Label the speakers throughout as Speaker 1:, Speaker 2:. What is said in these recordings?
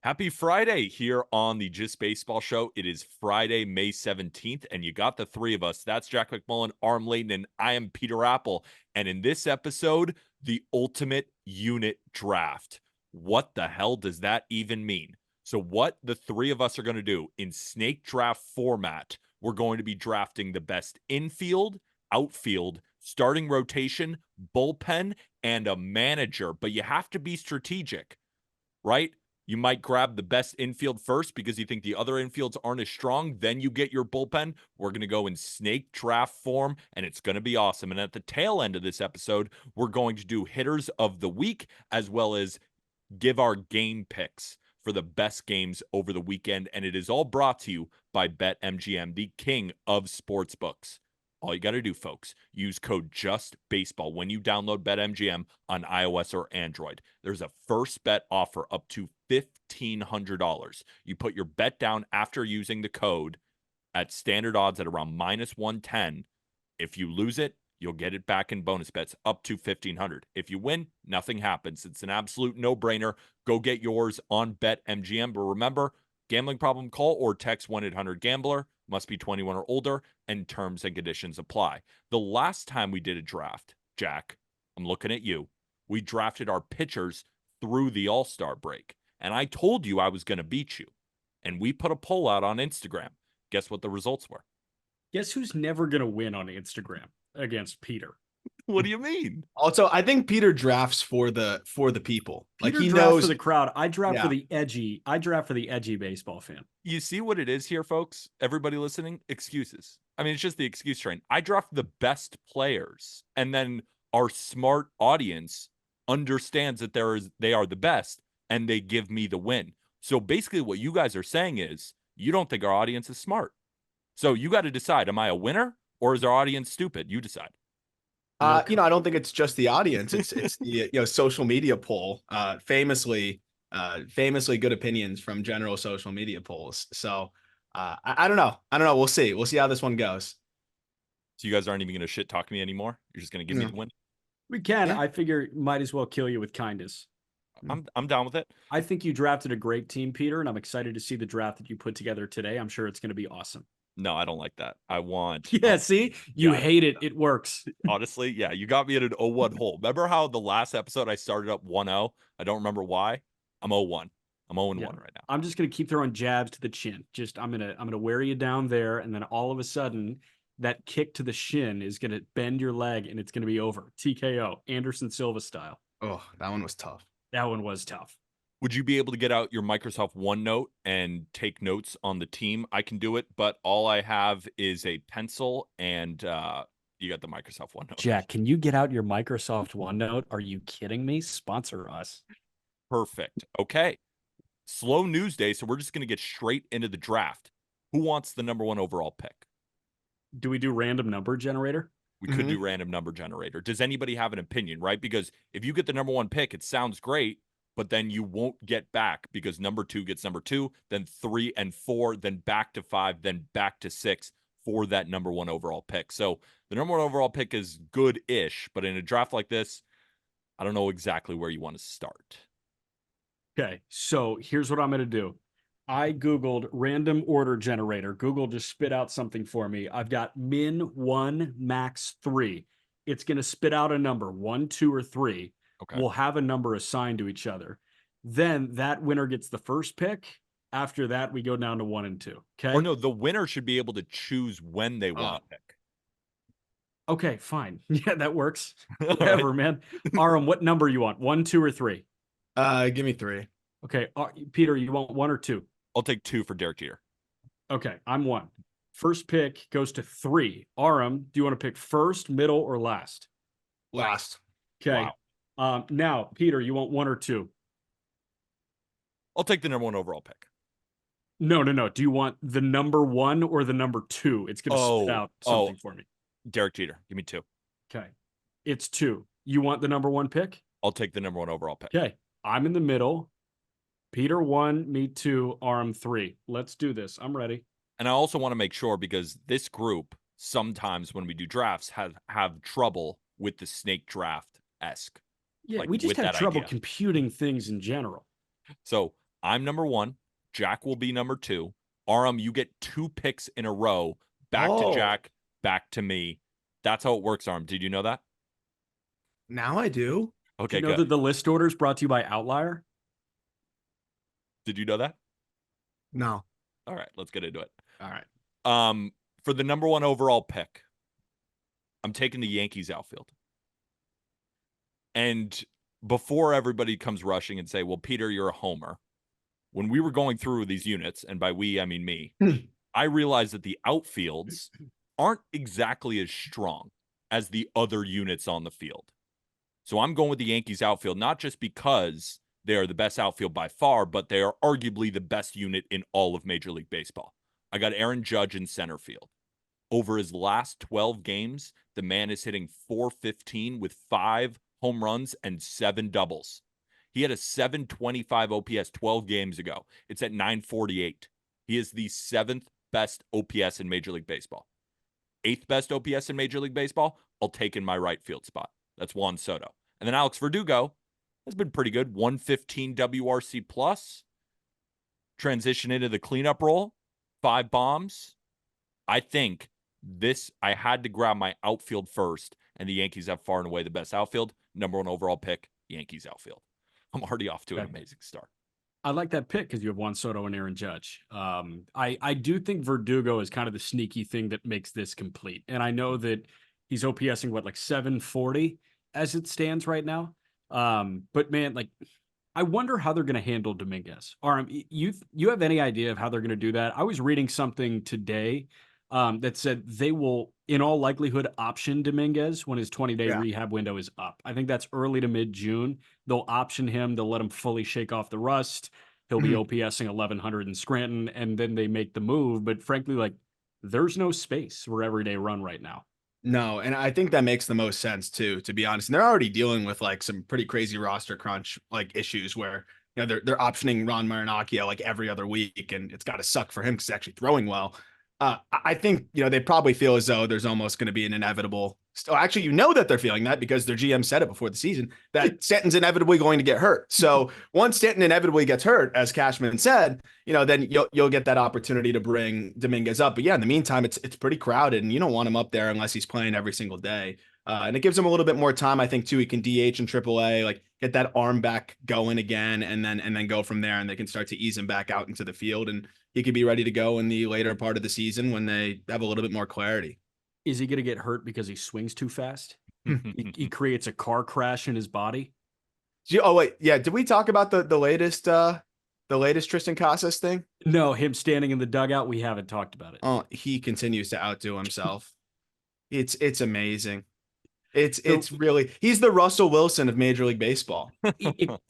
Speaker 1: Happy Friday here on the Just Baseball Show. It is Friday, May 17th, and you got the three of us. That's Jack McMullen, Arm Layton, and I am Peter Apple. And in this episode, the ultimate unit draft. What the hell does that even mean? So, what the three of us are going to do in snake draft format, we're going to be drafting the best infield, outfield, starting rotation, bullpen, and a manager. But you have to be strategic, right? You might grab the best infield first because you think the other infields aren't as strong. Then you get your bullpen. We're going to go in snake draft form, and it's going to be awesome. And at the tail end of this episode, we're going to do hitters of the week as well as give our game picks for the best games over the weekend. And it is all brought to you by BetMGM, the king of sportsbooks. All you got to do, folks, use code JUSTBASEBALL when you download BetMGM on iOS or Android. There's a first bet offer up to $1,500. You put your bet down after using the code at standard odds at around -110. If you lose it, you'll get it back in bonus bets up to $1,500. If you win, nothing happens. It's an absolute no-brainer. Go get yours on BetMGM. But remember, gambling problem, call or text 1-800-GAMBLER. Must be 21 or older, and terms and conditions apply. The last time we did a draft, Jack, I'm looking at you, we drafted our pitchers through the All-Star break. And I told you I was going to beat you. And we put a poll out on Instagram. Guess what the results were?
Speaker 2: Guess who's never going to win on Instagram against Peter?
Speaker 1: What do you mean?
Speaker 3: Also, I think Peter drafts for the people.
Speaker 2: Peter
Speaker 3: like he
Speaker 2: drafts
Speaker 3: knows
Speaker 2: for the crowd. I draft
Speaker 3: Yeah.
Speaker 2: for the edgy. I draft for the edgy baseball fan.
Speaker 1: You see what it is here, folks? Everybody listening? Excuses. I mean, it's just the excuse train. I draft the best players, and then our smart audience understands that they are the best, and they give me the win. So basically what you guys are saying is you don't think our audience is smart. So you got to decide, am I a winner or is our audience stupid? You decide.
Speaker 3: I don't think it's just the audience. It's the social media poll. Famously good opinions from general social media polls. So I don't know. We'll see. We'll see how this one goes.
Speaker 1: So you guys aren't even going to shit talk me anymore? You're just going to give me the win?
Speaker 2: We can.
Speaker 3: Yeah.
Speaker 2: I figure might as well kill you with kindness.
Speaker 1: I'm down with it.
Speaker 2: I think you drafted a great team, Peter, and I'm excited to see the draft that you put together today. I'm sure it's going to be awesome.
Speaker 1: No, I don't like that. I want.
Speaker 2: Yeah, see? You hate it. It works.
Speaker 1: Honestly, yeah, you got me at an 0-1 hole. Remember how the last episode I started up 1-0? I don't remember why. I'm 0-1. I'm 0-1 right now.
Speaker 2: I'm just going to keep throwing jabs to the chin. I'm going to wear you down there, and then all of a sudden, that kick to the shin is going to bend your leg, and it's going to be over. TKO, Anderson Silva style.
Speaker 3: Oh, that one was tough.
Speaker 2: That one was tough.
Speaker 1: Would you be able to get out your Microsoft OneNote and take notes on the team? I can do it, but all I have is a pencil, and you got the Microsoft OneNote.
Speaker 2: Jack, can you get out your Microsoft OneNote? Are you kidding me? Sponsor us.
Speaker 1: Perfect. Okay. Slow news day, so we're just going to get straight into the draft. Who wants the number 1 overall pick?
Speaker 2: Do we do random number generator?
Speaker 1: We could do random number generator. Does anybody have an opinion, right? Because if you get the number 1 pick, it sounds great, but then you won't get back because number 2 gets number 2, then 3 and 4, then back to 5, then back to 6 for that number 1 overall pick. So the number 1 overall pick is good-ish, but in a draft like this, I don't know exactly where you want to start.
Speaker 2: Okay, so here's what I'm going to do. I Googled random order generator. Google just spit out something for me. I've got min 1, max 3. It's going to spit out a number, 1, 2, or 3.
Speaker 1: Okay.
Speaker 2: We'll have a number assigned to each other. Then that winner gets the first pick. After that, we go down to 1 and 2. Okay.
Speaker 1: Or no, the winner should be able to choose when they want to pick.
Speaker 2: Okay, fine. Yeah, that works. Whatever, man. Aram, what number you want? 1, 2, or 3?
Speaker 3: Give me 3.
Speaker 2: Okay, Peter, you want 1 or 2?
Speaker 1: I'll take 2 for Derek Jeter.
Speaker 2: Okay, I'm 1. First pick goes to 3. Aram, do you want to pick first, middle, or last?
Speaker 3: Last.
Speaker 2: Okay.
Speaker 1: Wow.
Speaker 2: Now, Peter, you want 1 or 2?
Speaker 1: I'll take the number 1 overall pick.
Speaker 2: No. Do you want the number 1 or the number 2? It's going to spit out something for me.
Speaker 1: Derek Jeter, give me 2.
Speaker 2: Okay. It's 2. You want the number 1 pick?
Speaker 1: I'll take the number 1 overall pick.
Speaker 2: Okay. I'm in the middle. Peter 1, me 2, Aram 3. Let's do this. I'm ready.
Speaker 1: And I also want to make sure, because this group, sometimes when we do drafts, have trouble with the snake draft-esque.
Speaker 2: Yeah, we just have trouble computing things in general.
Speaker 1: So I'm number 1. Jack will be number 2. Aram, you get 2 picks in a row. Back to
Speaker 3: Oh,
Speaker 1: Jack, back to me. That's how it works, Aram. Did you know that?
Speaker 3: now I do.
Speaker 2: Do
Speaker 1: Okay,
Speaker 2: you know
Speaker 1: good.
Speaker 2: that the list order is brought to you by Outlier?
Speaker 1: Did you know that?
Speaker 3: No.
Speaker 1: All right, let's get into it.
Speaker 3: All right.
Speaker 1: For the number 1 overall pick, I'm taking the Yankees outfield. And before everybody comes rushing and say, well, Peter, you're a homer. When we were going through these units, and by we, I mean me, I realized that the outfields aren't exactly as strong as the other units on the field. So I'm going with the Yankees outfield, not just because they are the best outfield by far, but they are arguably the best unit in all of Major League Baseball. I got Aaron Judge in center field. Over his last 12 games, the man is hitting .415 with 5 home runs and 7 doubles. He had a 725 OPS 12 games ago. It's at 948. He is the 7th best OPS in Major League Baseball. 8th best OPS in Major League Baseball, I'll take in my right field spot. That's Juan Soto. And then Alex Verdugo has been pretty good. 115 WRC plus. Transition into the cleanup role. 5 bombs. I think I had to grab my outfield first, and the Yankees have far and away the best outfield. Number 1 overall pick, Yankees outfield. I'm already off to an amazing start.
Speaker 2: I like that pick because you have Juan Soto and Aaron Judge. I do think Verdugo is kind of the sneaky thing that makes this complete. And I know that he's OPSing like 740 as it stands right now. But man, like I wonder how they're going to handle Dominguez. You have any idea of how they're going to do that? I was reading something today that said they will, in all likelihood, option Dominguez when his 20-day rehab window is up. I think that's early to mid-June. They'll option him. They'll let him fully shake off the rust. He'll be OPSing 1,100 in Scranton, and then they make the move. But frankly, like there's no space for everyday run right now.
Speaker 3: No, and I think that makes the most sense too, to be honest. And they're already dealing with like some pretty crazy roster crunch like issues where they're optioning Ron Marinaccio like every other week, and it's got to suck for him because he's actually throwing well. I think they probably feel as though there's almost going to be an inevitable. Actually, that they're feeling that because their GM said it before the season that Stanton's inevitably going to get hurt. So once Stanton inevitably gets hurt, as Cashman said, then you'll get that opportunity to bring Dominguez up. But yeah, in the meantime, it's pretty crowded, and you don't want him up there unless he's playing every single day. And it gives him a little bit more time, I think, too. He can DH in AAA, like get that arm back going again, and then go from there, and they can start to ease him back out into the field, and he could be ready to go in the later part of the season when they have a little bit more clarity.
Speaker 2: Is he going to get hurt because he swings too fast? he creates a car crash in his body.
Speaker 3: Oh wait, yeah. Did we talk about the latest Tristan Casas thing?
Speaker 2: No, him standing in the dugout. We haven't talked about it.
Speaker 3: Oh, he continues to outdo himself. It's amazing. It's really, he's the Russell Wilson of Major League Baseball.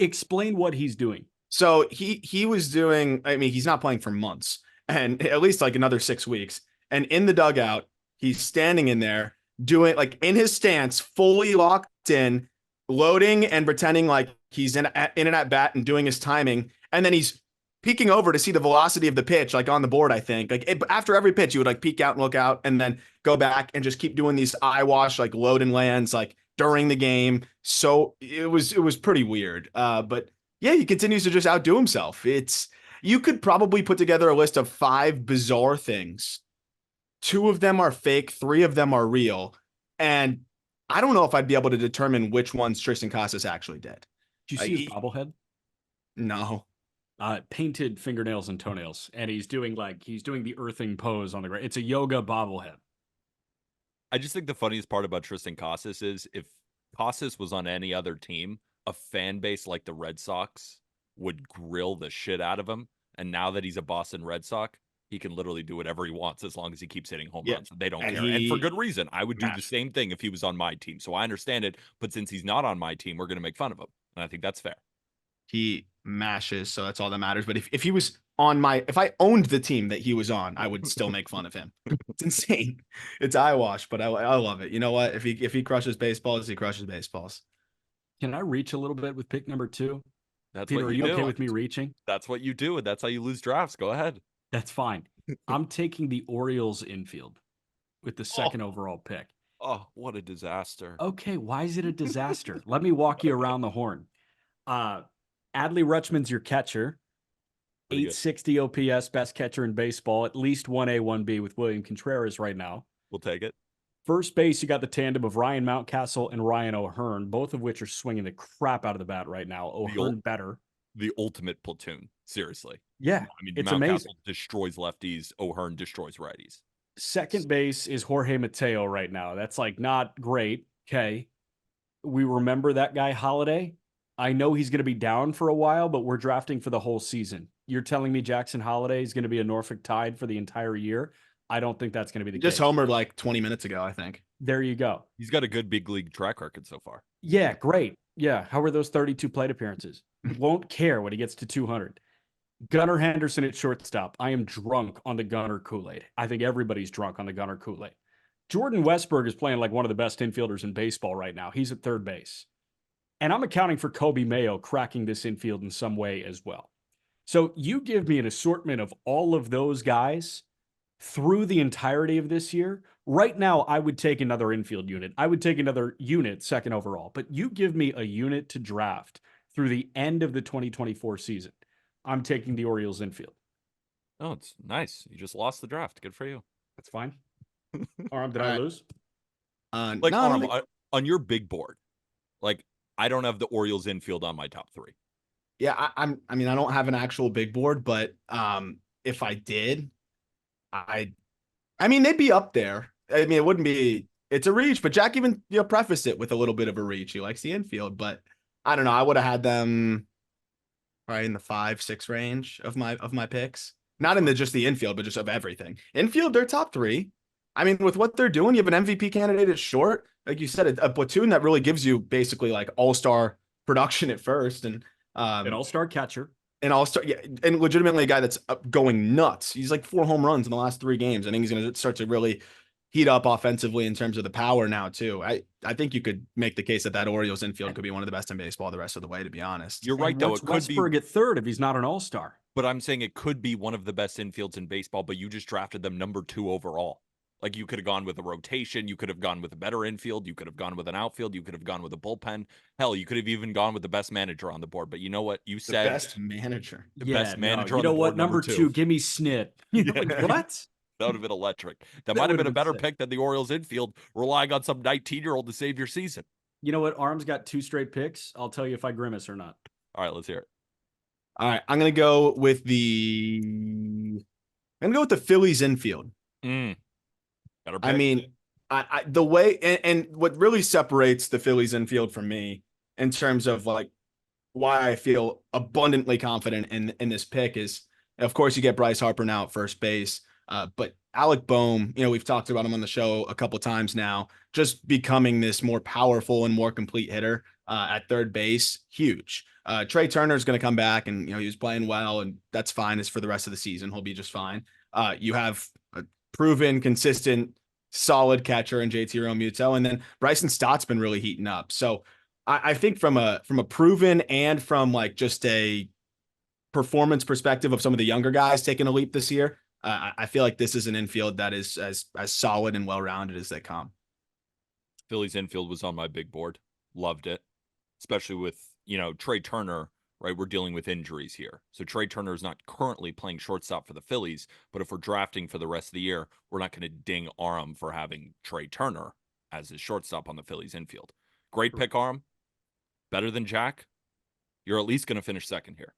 Speaker 2: Explain what he's doing.
Speaker 3: So he was doing, I mean, he's not playing for months and at least like another 6 weeks. And in the dugout, he's standing in there doing like in his stance, fully locked in, loading and pretending like he's in and at bat and doing his timing. And then he's peeking over to see the velocity of the pitch, like on the board, I think. Like after every pitch, he would like peek out and look out and then go back and just keep doing these eye wash, like load and lands, like during the game. So it was pretty weird. But yeah, he continues to just outdo himself. You could probably put together a list of 5 bizarre things. 2 of them are fake, 3 of them are real. And I don't know if I'd be able to determine which ones Tristan Casas actually did.
Speaker 2: Did you see his bobblehead?
Speaker 3: No.
Speaker 2: Painted fingernails and toenails, and he's doing the earthing pose on the ground. It's a yoga bobblehead.
Speaker 1: I just think the funniest part about Tristan Casas is if Casas was on any other team, a fan base like the Red Sox would grill the shit out of him. And now that he's a Boston Red Sox, he can literally do whatever he wants as long as he keeps hitting home runs. They don't care. And for good reason. I would do the same thing if he was on my team. So I understand it. But since he's not on my team, we're going to make fun of him. And I think that's fair.
Speaker 3: He mashes, so that's all that matters. But if he was on if I owned the team that he was on, I would still make fun of him. It's insane. It's eyewash, but I love it. You know what? If he crushes baseballs, he crushes baseballs.
Speaker 2: Can I reach a little bit with pick number 2?
Speaker 1: That's
Speaker 2: Peter,
Speaker 1: what you
Speaker 2: are you
Speaker 1: do.
Speaker 2: okay with me reaching?
Speaker 1: That's what you do, and that's how you lose drafts. Go ahead.
Speaker 2: That's fine. I'm taking the Orioles infield with the 2nd overall pick.
Speaker 1: Oh, what a disaster.
Speaker 2: Okay, why is it a disaster? Let me walk you around the horn. Adley Rutschman's your catcher.
Speaker 1: Pretty good.
Speaker 2: 860 OPS, best catcher in baseball, at least 1A, 1B with William Contreras right now.
Speaker 1: We'll take it.
Speaker 2: First base, you got the tandem of Ryan Mountcastle and Ryan O'Hearn, both of which are swinging the crap out of the bat right now. O'Hearn better.
Speaker 1: The ultimate platoon. Seriously.
Speaker 2: Yeah,
Speaker 1: I mean,
Speaker 2: it's
Speaker 1: Mountcastle
Speaker 2: amazing.
Speaker 1: destroys lefties. O'Hearn destroys righties.
Speaker 2: Second base is Jorge Mateo right now. That's like not great. Okay. We remember that guy, Holiday. I know he's going to be down for a while, but we're drafting for the whole season. You're telling me Jackson Holiday is going to be a Norfolk Tide for the entire year? I don't think that's going to be the
Speaker 3: Just
Speaker 2: case.
Speaker 3: homered like 20 minutes ago, I think.
Speaker 2: There you go.
Speaker 1: He's got a good big league track record so far.
Speaker 2: Yeah, great. Yeah. How are those 32 plate appearances? Won't care when he gets to 200. Gunnar Henderson at shortstop. I am drunk on the Gunnar Kool-Aid. I think everybody's drunk on the Gunnar Kool-Aid. Jordan Westberg is playing like one of the best infielders in baseball right now. He's at third base. And I'm accounting for Kobe Mayo cracking this infield in some way as well. So you give me an assortment of all of those guys through the entirety of this year. Right now, I would take another infield unit. I would take another unit second overall. But you give me a unit to draft through the end of the 2024 season. I'm taking the Orioles infield.
Speaker 1: Oh, it's nice. You just lost the draft. Good for you.
Speaker 2: That's fine. Arm, did I lose?
Speaker 1: Like,
Speaker 3: no,
Speaker 1: Arm, on your big board, like, I don't have the Orioles infield on my top 3.
Speaker 3: Yeah, I mean, I don't have an actual big board, but if I did, I mean, they'd be up there. I mean, it wouldn't be. It's a reach, but Jack even prefaced it with a little bit of a reach. He likes the infield, but I don't know. I would have had them probably in the 5-6 range of my picks. Not in just the infield, but just of everything. Infield, they're top 3. I mean, with what they're doing, you have an MVP candidate at short. Like you said, a platoon that really gives you basically like all-star production at first. And
Speaker 2: an all-star catcher.
Speaker 3: An all-star, yeah, and legitimately a guy that's going nuts. He's like 4 home runs in the last 3 games. I think he's going to start to really heat up offensively in terms of the power now too. I think you could make the case that Orioles infield could be one of the best in baseball the rest of the way, to be honest.
Speaker 2: You're right, though. It could be Westberg at third if he's not an all-star.
Speaker 1: But I'm saying it could be one of the best infields in baseball, but you just drafted them number 2 overall. Like, you could have gone with a rotation. You could have gone with a better infield. You could have gone with an outfield. You could have gone with a bullpen. Hell, you could have even gone with the best manager on the board. But you know what? You said
Speaker 3: the best manager.
Speaker 1: The best manager on
Speaker 2: the
Speaker 1: the board.
Speaker 2: You know what? Number 2, give me Snit. You know, like, what?
Speaker 1: That would have been electric. That might have been a better pick than the Orioles infield, relying on some 19-year-old to save your season.
Speaker 2: You know what? Arm's got 2 straight picks. I'll tell you if I grimace or not.
Speaker 1: All right, let's hear it.
Speaker 3: All right, I'm going to go with the Phillies infield. I mean, the way and what really separates the Phillies infield from me in terms of like why I feel abundantly confident in this pick is, of course, you get Bryce Harper now at first base, but Alec Boehm, we've talked about him on the show a couple times now, just becoming this more powerful and more complete hitter at third base, huge. Trey Turner is going to come back, and he was playing well, and that's fine. It's for the rest of the season. He'll be just fine. You have a proven, consistent, solid catcher in JT Realmuto, and then Bryson Stott's been really heating up. So I think from a proven and from like just a performance perspective of some of the younger guys taking a leap this year, I feel like this is an infield that is as solid and well-rounded as they come.
Speaker 1: Phillies infield was on my big board. Loved it, especially with Trey Turner. Right, we're dealing with injuries here. So Trey Turner is not currently playing shortstop for the Phillies, but if we're drafting for the rest of the year, we're not going to ding Aram for having Trey Turner as his shortstop on the Phillies infield. Great pick, Aram. Better than Jack. You're at least going to finish second here.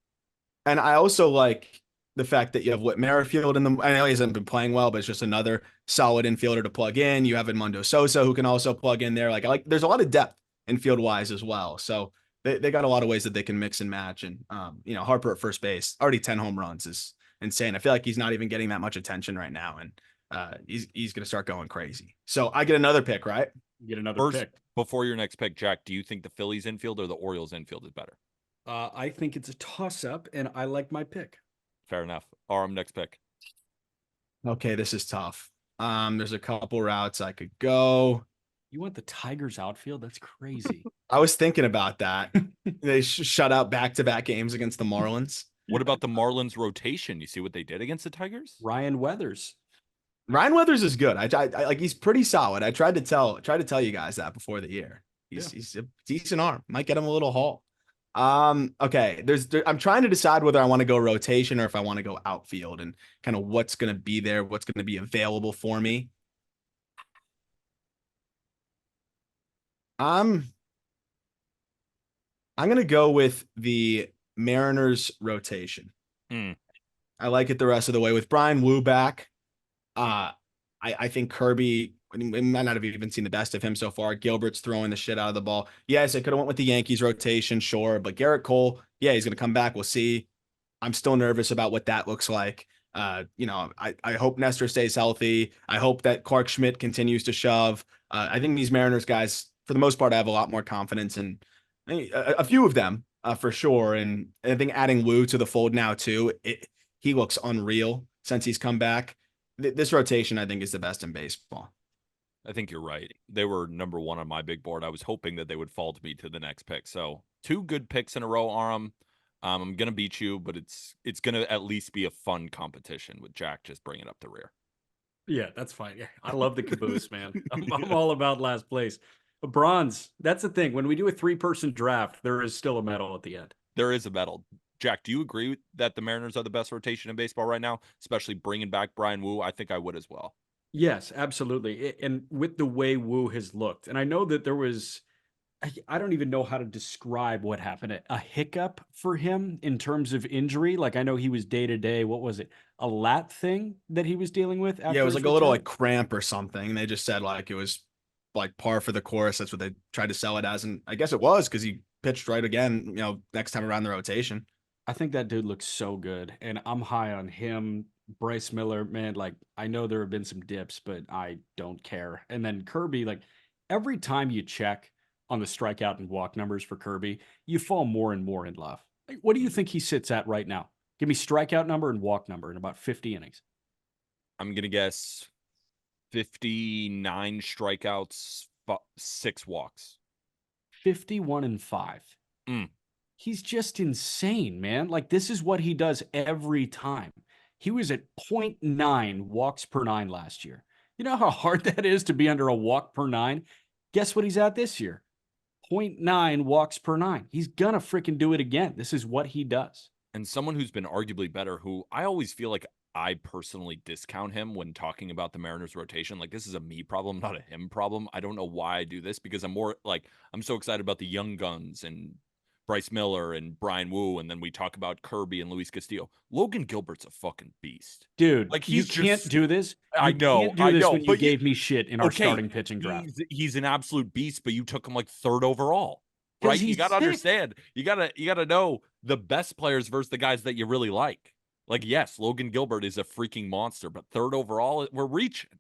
Speaker 1: And
Speaker 3: I also like the fact that you have Whit Merrifield in the. I know he hasn't been playing well, but it's just another solid infielder to plug in. You have Edmundo Sosa who can also plug in there. Like there's a lot of depth infield wise as well. So they got a lot of ways that they can mix and match. And, Harper at first base, already 10 home runs is insane. I feel like he's not even getting that much attention right now. And he's going to start going crazy. So I get another pick, right?
Speaker 2: You get another pick.
Speaker 1: Before your next pick, Jack, do you think the Phillies infield or the Orioles infield is better?
Speaker 2: I think it's a toss-up, and I like my pick.
Speaker 1: Fair enough. Aram, next pick.
Speaker 3: Okay, this is tough. There's a couple routes I could go.
Speaker 2: You want the Tigers outfield? That's crazy.
Speaker 3: I was thinking about that. They shut out back-to-back games against the Marlins.
Speaker 1: What about the Marlins rotation? You see what they did against the Tigers?
Speaker 2: Ryan Weathers.
Speaker 3: Ryan Weathers is good. I like he's pretty solid. I tried to tell you guys that before the year. He's a decent arm. Might get him a little haul. Okay. I'm trying to decide whether I want to go rotation or if I want to go outfield and kind of what's going to be there, what's going to be available for me. I'm I'm going to go with the Mariners rotation.
Speaker 1: Mm.
Speaker 3: I like it the rest of the way with Brian Wu back. Uh, I think Kirby, I mean, we might not have even seen the best of him so far. Gilbert's throwing the shit out of the ball. Yes, I could have went with the Yankees rotation, sure, but Garrett Cole, yeah, he's going to come back. We'll see. I'm still nervous about what that looks like. I hope Nestor stays healthy. I hope that Clark Schmidt continues to shove. I think these Mariners guys, for the most part, I have a lot more confidence in a few of them for sure. And I think adding Wu to the fold now too, he looks unreal since he's come back. This rotation, I think, is the best in baseball.
Speaker 1: I think you're right. They were number one on my big board. I was hoping that they would fall to me to the next pick. So 2 good picks in a row, Aram. I'm gonna beat you, but it's gonna at least be a fun competition with Jack just bringing up the rear.
Speaker 2: Yeah, that's fine. Yeah, I love the caboose, man. I'm all about last place. Bronze. That's the thing. When we do a 3-person draft, there is still a medal at the end.
Speaker 1: There is a medal. Jack, do you agree that the Mariners are the best rotation in baseball right now, especially bringing back Brian Wu? I think I would as well.
Speaker 2: Yes, absolutely. And with the way Wu has looked, and I know that there was, I don't even know how to describe what happened. A hiccup for him in terms of injury. Like I know he was day to day. What was it? A lat thing that he was dealing with
Speaker 3: Yeah, it
Speaker 2: after
Speaker 3: was
Speaker 2: his
Speaker 3: like a little
Speaker 2: return?
Speaker 3: like cramp or something. They just said like it was like par for the course. That's what they tried to sell it as, and I guess it was because he pitched right again. Next time around the rotation.
Speaker 2: I think that dude looks so good, and I'm high on him. Bryce Miller, man, like I know there have been some dips, but I don't care. And then Kirby, like every time you check on the strikeout and walk numbers for Kirby, you fall more and more in love. Like, what do you think he sits at right now? Give me strikeout number and walk number in about 50 innings.
Speaker 1: I'm gonna guess 59 strikeouts, 6 walks.
Speaker 2: 51 and 5.
Speaker 1: Mm.
Speaker 2: He's just insane, man. Like this is what he does every time. He was at .9 walks per 9 last year. You know how hard that is to be under a walk per 9? Guess what he's at this year? .9 walks per 9. He's gonna freaking do it again. This is what he does.
Speaker 1: And someone who's been arguably better, who I always feel like I personally discount him when talking about the Mariners rotation. Like this is a me problem, not a him problem. I don't know why I do this because I'm more like I'm so excited about the young guns and Bryce Miller and Brian Wu, and then we talk about Kirby and Luis Castillo. Logan Gilbert's a fucking beast.
Speaker 2: Dude,
Speaker 1: Like
Speaker 2: you
Speaker 1: he's
Speaker 2: can't
Speaker 1: just
Speaker 2: do this.
Speaker 1: I
Speaker 2: You
Speaker 1: know,
Speaker 2: can't do
Speaker 1: I
Speaker 2: this
Speaker 1: know,
Speaker 2: when you
Speaker 1: but
Speaker 2: gave me shit in our
Speaker 1: okay,
Speaker 2: starting pitching draft.
Speaker 1: he's an absolute beast, but you took him like 3rd overall.
Speaker 2: Because
Speaker 1: Right? You
Speaker 2: he's
Speaker 1: gotta
Speaker 2: sick.
Speaker 1: understand. You gotta know the best players versus the guys that you really like. Like, yes, Logan Gilbert is a freaking monster, but 3rd overall, we're reaching.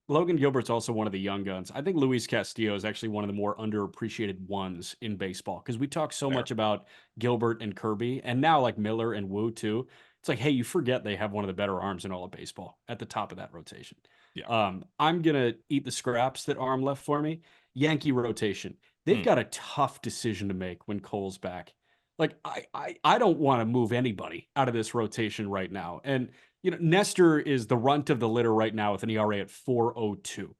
Speaker 2: Logan Gilbert's also one of the young guns. I think Luis Castillo is actually one of the more underappreciated ones in baseball because we talk so
Speaker 1: Fair.
Speaker 2: much about Gilbert and Kirby, and now like Miller and Wu too. It's like, hey, you forget they have one of the better arms in all of baseball at the top of that rotation.
Speaker 1: Yeah.
Speaker 2: I'm gonna eat the scraps that arm left for me. Yankee rotation. They've got a tough decision to make when Cole's back. Like I don't want to move anybody out of this rotation right now. And Nestor is the runt of the litter right now with an ERA at 4.02.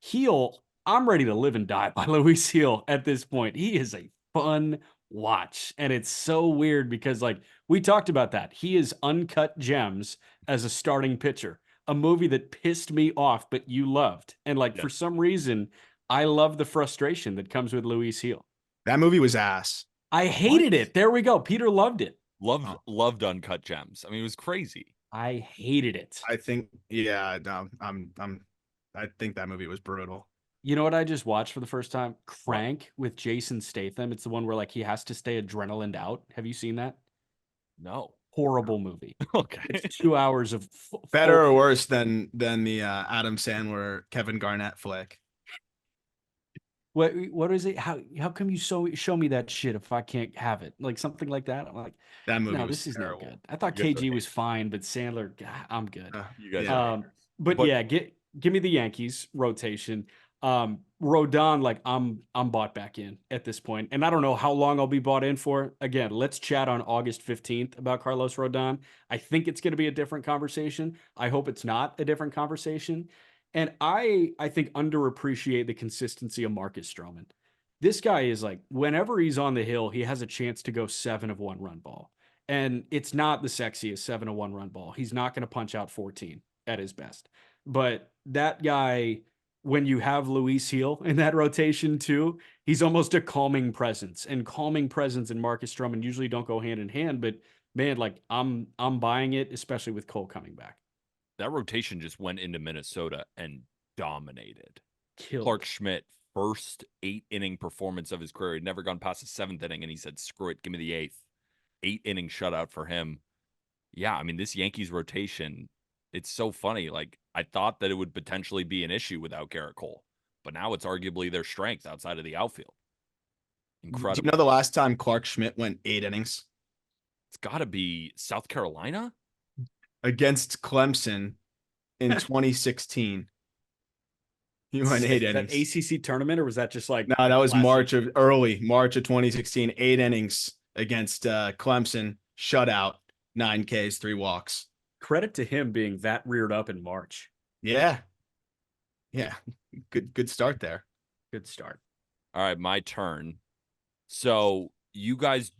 Speaker 2: Heel, I'm ready to live and die by Luis Heel at this point. He is a fun watch. And it's so weird because, like, we talked about that. He is Uncut Gems as a starting pitcher, a movie that pissed me off, but you loved. And, like,
Speaker 1: Yeah.
Speaker 2: for some reason, I love the frustration that comes with Luis Heel.
Speaker 3: That movie was ass.
Speaker 2: I hated it. There we go. Peter loved it.
Speaker 1: Loved Uncut Gems. I mean, it was crazy.
Speaker 2: I hated it.
Speaker 3: I think, yeah, no, I think that movie was brutal.
Speaker 2: You know what I just watched for the first time? Crank with Jason Statham. It's the one where like he has to stay adrenaline out. Have you seen that?
Speaker 1: No.
Speaker 2: Horrible movie.
Speaker 1: Okay.
Speaker 2: It's 2 hours of
Speaker 3: Better or worse than the Adam Sandler Kevin Garnett flick.
Speaker 2: What is it? How come you show me that shit if I can't have it? Like something like that. I'm like,
Speaker 3: That movie
Speaker 2: no,
Speaker 3: was
Speaker 2: this is
Speaker 3: terrible.
Speaker 2: no good. I thought
Speaker 1: You guys are
Speaker 2: KG was fine, but Sandler, I'm good.
Speaker 1: You guys
Speaker 3: Yeah.
Speaker 1: are
Speaker 2: But
Speaker 1: But-
Speaker 2: yeah, give me the Yankees rotation. Rodon, like I'm bought back in at this point, and I don't know how long I'll be bought in for. Again, let's chat on August 15th about Carlos Rodon. I think it's going to be a different conversation. I hope it's not a different conversation. And I think underappreciate the consistency of Marcus Stroman. This guy is like, whenever he's on the hill, he has a chance to go 7 of 1 run ball. And it's not the sexiest 7 of 1 run ball. He's not going to punch out 14 at his best. But that guy, when you have Luis Heel in that rotation too, he's almost a calming presence. And calming presence and Marcus Stroman usually don't go hand in hand. But man, like I'm buying it, especially with Cole coming back.
Speaker 1: That rotation just went into Minnesota and dominated.
Speaker 2: Killed.
Speaker 1: Clark Schmidt, first 8-inning performance of his career. He'd never gone past the 7th inning, and he said, screw it, give me the 8th. 8-inning shutout for him. Yeah, I mean, this Yankees rotation, it's so funny. Like, I thought that it would potentially be an issue without Garrett Cole, but now it's arguably their strength outside of the outfield. Incredible.
Speaker 3: Do you know the last time Clark Schmidt went 8 innings?
Speaker 1: It's got to be South Carolina?
Speaker 3: Against Clemson in 2016. He went 8 innings.
Speaker 2: That ACC tournament, or was that just like?
Speaker 3: No, that was March of 2016. 8 innings against Clemson, shutout, 9 Ks, 3 walks.
Speaker 2: Credit to him being that reared up in March.
Speaker 3: Yeah. Good start there.
Speaker 2: Good start.
Speaker 1: All right, my turn. So you guys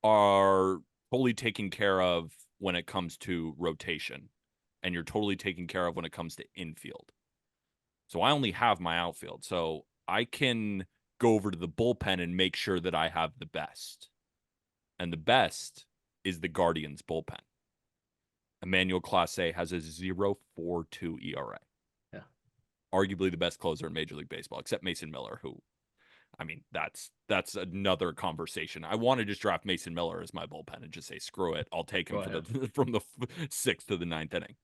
Speaker 1: are totally taken care of when it comes to rotation, and you're totally taken care of when it comes to infield. So I only have my outfield, so I can go over to the bullpen and make sure that I have the best. And the best is the Guardians bullpen. Emmanuel Clase has a 0.42 ERA.
Speaker 2: Yeah.
Speaker 1: Arguably the best closer in Major League Baseball, except Mason Miller, who, I mean, that's another conversation. I want to just draft Mason Miller as my bullpen and just say, screw it. I'll take him from the 6th to the 9th inning.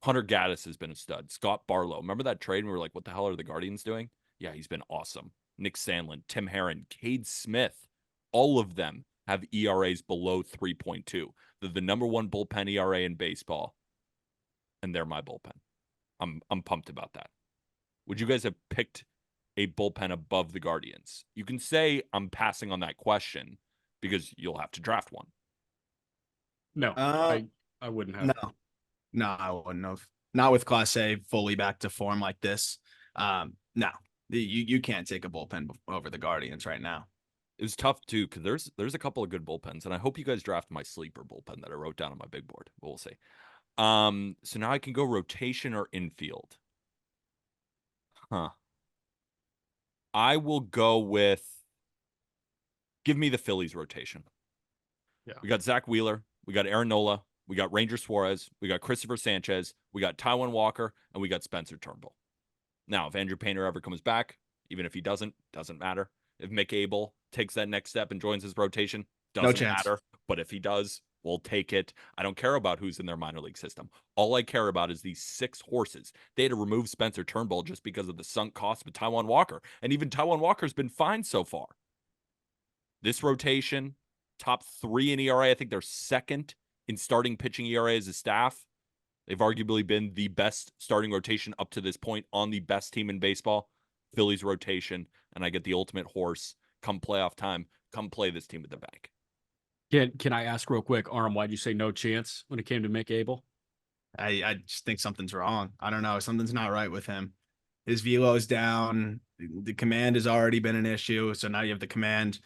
Speaker 1: Hunter Gaddis has been a stud. Scott Barlow. Remember that trade? And we were like, what the hell are the Guardians doing? Yeah, he's been awesome. Nick Sandlin, Tim Herron, Cade Smith. All of them have ERAs below 3.2. They're the number 1 bullpen ERA in baseball. And they're my bullpen. I'm pumped about that. Would you guys have picked a bullpen above the Guardians? You can say I'm passing on that question because you'll have to draft one.
Speaker 2: No, I wouldn't have.
Speaker 3: No, I wouldn't have. Not with Class A fully back to form like this. No, you can't take a bullpen over the Guardians right now.
Speaker 1: It was tough too because there's a couple of good bullpens, and I hope you guys draft my sleeper bullpen that I wrote down on my big board. But we'll see. So now I can go rotation or infield. I will go with. Give me the Phillies rotation.
Speaker 2: Yeah.
Speaker 1: We got Zach Wheeler. We got Aaron Nola. We got Ranger Suarez. We got Christopher Sanchez. We got Taijuan Walker, and we got Spencer Turnbull. Now, if Andrew Painter ever comes back, even if he doesn't matter. If Mick Abel takes that next step and joins his rotation, doesn't matter. But if he does, we'll take it. I don't care about who's in their minor league system. All I care about is these 6 horses. They had to remove Spencer Turnbull just because of the sunk cost of Taijuan Walker. And even Taijuan Walker's been fine so far. This rotation, top 3 in ERA. I think they're second in starting pitching ERA as a staff. They've arguably been the best starting rotation up to this point on the best team in baseball, Phillies rotation, and I get the ultimate horse. Come playoff time, come play this team at the bank.
Speaker 2: Can I ask real quick, Arm, why'd you say no chance when it came to Mick Abel?
Speaker 3: I just think something's wrong. I don't know. Something's not right with him. His velo's down. The command has already been an issue. So now you have the command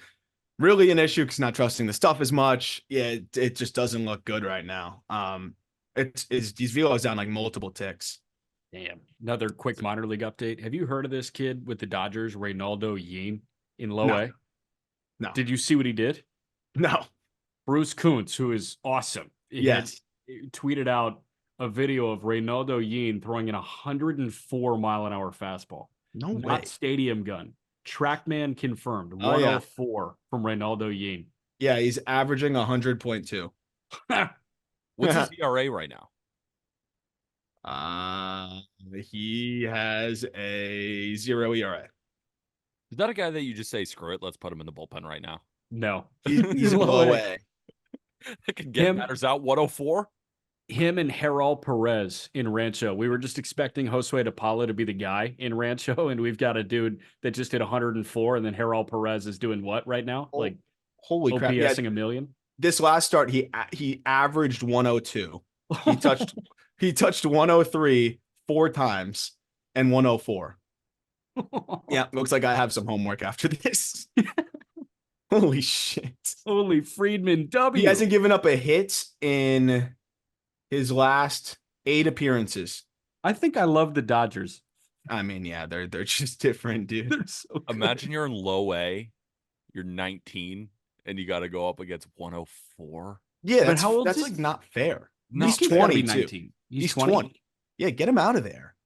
Speaker 3: really an issue because not trusting the stuff as much. Yeah, it just doesn't look good right now. It's these velos down like multiple ticks.
Speaker 2: Damn. Another quick minor league update. Have you heard of this kid with the Dodgers, Reynaldo Yin, in low A?
Speaker 3: No.
Speaker 2: Did you see what he did?
Speaker 3: No.
Speaker 2: Bruce Kuntz, who is awesome. He tweeted out a video of Reynaldo Yin throwing in 104 mile an hour fastball.
Speaker 3: No way.
Speaker 2: Not stadium gun. TrackMan confirmed. 104 from Reynaldo Yin.
Speaker 3: Yeah, he's averaging 100.2.
Speaker 1: What's his ERA right now?
Speaker 3: He has a 0 ERA.
Speaker 1: Is that a guy that you just say, screw it, let's put him in the bullpen right now?
Speaker 2: No.
Speaker 3: He's low A.
Speaker 1: That can get matters out. 104?
Speaker 2: Him and Gerald Perez in Rancho. We were just expecting Josue DePaula to be the guy in Rancho, and we've got a dude that just hit 104, and then Gerald Perez is doing what right now? Like,
Speaker 3: holy crap.
Speaker 2: OPSing a million?
Speaker 3: This last start, he averaged 102. He touched 103 4 times and 104. Yeah, looks like I have some homework after this. Holy shit.
Speaker 2: Holy Friedman
Speaker 3: He
Speaker 2: W.
Speaker 3: hasn't given up a hit in his last 8 appearances.
Speaker 2: I think I love the Dodgers.
Speaker 3: I mean, yeah, they're just different, dude.
Speaker 2: They're so good.
Speaker 1: Imagine you're in low A, you're 19, and you got to go up against 104.
Speaker 3: Yeah,
Speaker 2: But how old
Speaker 3: that's
Speaker 2: is
Speaker 3: like
Speaker 2: he?
Speaker 3: not fair.
Speaker 1: No,
Speaker 3: He's
Speaker 2: He's gotta be
Speaker 3: 22.
Speaker 2: 19.
Speaker 3: He's
Speaker 2: 20?
Speaker 3: 20. Yeah, get him out of there.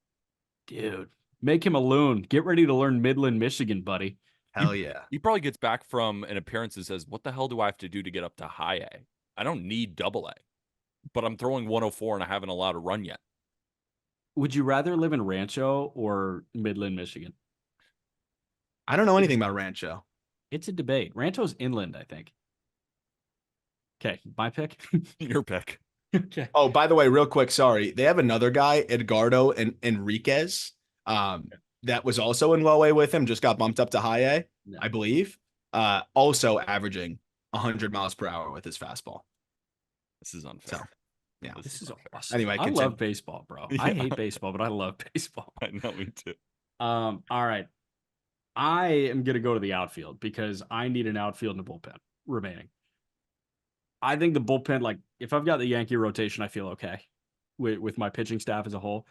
Speaker 2: Dude, make him a loon. Get ready to learn Midland, Michigan, buddy.
Speaker 3: Hell yeah.
Speaker 1: He probably gets back from an appearance and says, "What the hell do I have to do to get up to high A? I don't need double A, but I'm throwing 104 and I haven't allowed a run yet."
Speaker 2: Would you rather live in Rancho or Midland, Michigan?
Speaker 3: I don't know anything about Rancho.
Speaker 2: It's a debate. Rancho's inland, I think. Okay, my pick.
Speaker 1: Your pick.
Speaker 2: Okay.
Speaker 3: Oh, by the way, real quick, sorry. They have another guy, Edgardo and Enriquez, that was also in low A with him, just got bumped up to high A,
Speaker 2: No.
Speaker 3: I believe. Also averaging 100 miles per hour with his fastball.
Speaker 1: This is unfair.
Speaker 3: So, yeah.
Speaker 2: This is
Speaker 1: unfair.
Speaker 2: awesome.
Speaker 3: Anyway,
Speaker 2: I
Speaker 3: continue.
Speaker 2: love baseball, bro. I
Speaker 1: Yeah.
Speaker 2: hate baseball, but I love baseball.
Speaker 1: I know, me too.
Speaker 2: All right. I am gonna go to the outfield because I need an outfield and a bullpen remaining. I think the bullpen, like if I've got the Yankee rotation, I feel okay with my pitching staff as a whole.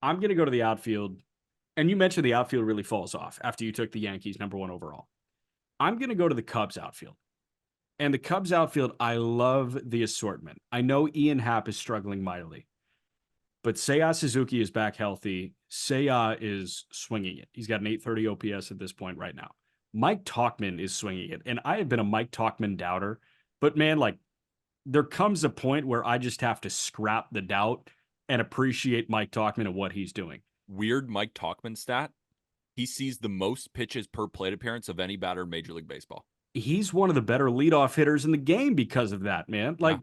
Speaker 2: I'm gonna go to the outfield, and you mentioned the outfield really falls off after you took the Yankees #1 overall. I'm gonna go to the Cubs outfield. And the Cubs outfield, I love the assortment. I know Ian Happ is struggling mightily, but Seiya Suzuki is back healthy. Seiya is swinging it. He's got an 830 OPS at this point right now. Mike Tauchman is swinging it. And I have been a Mike Tauchman doubter, but man, like there comes a point where I just have to scrap the doubt and appreciate Mike Tauchman and what he's doing.
Speaker 1: Weird Mike Tauchman stat. He sees the most pitches per plate appearance of any batter in Major League Baseball.
Speaker 2: He's one of the better leadoff hitters in the game because of that, man. Like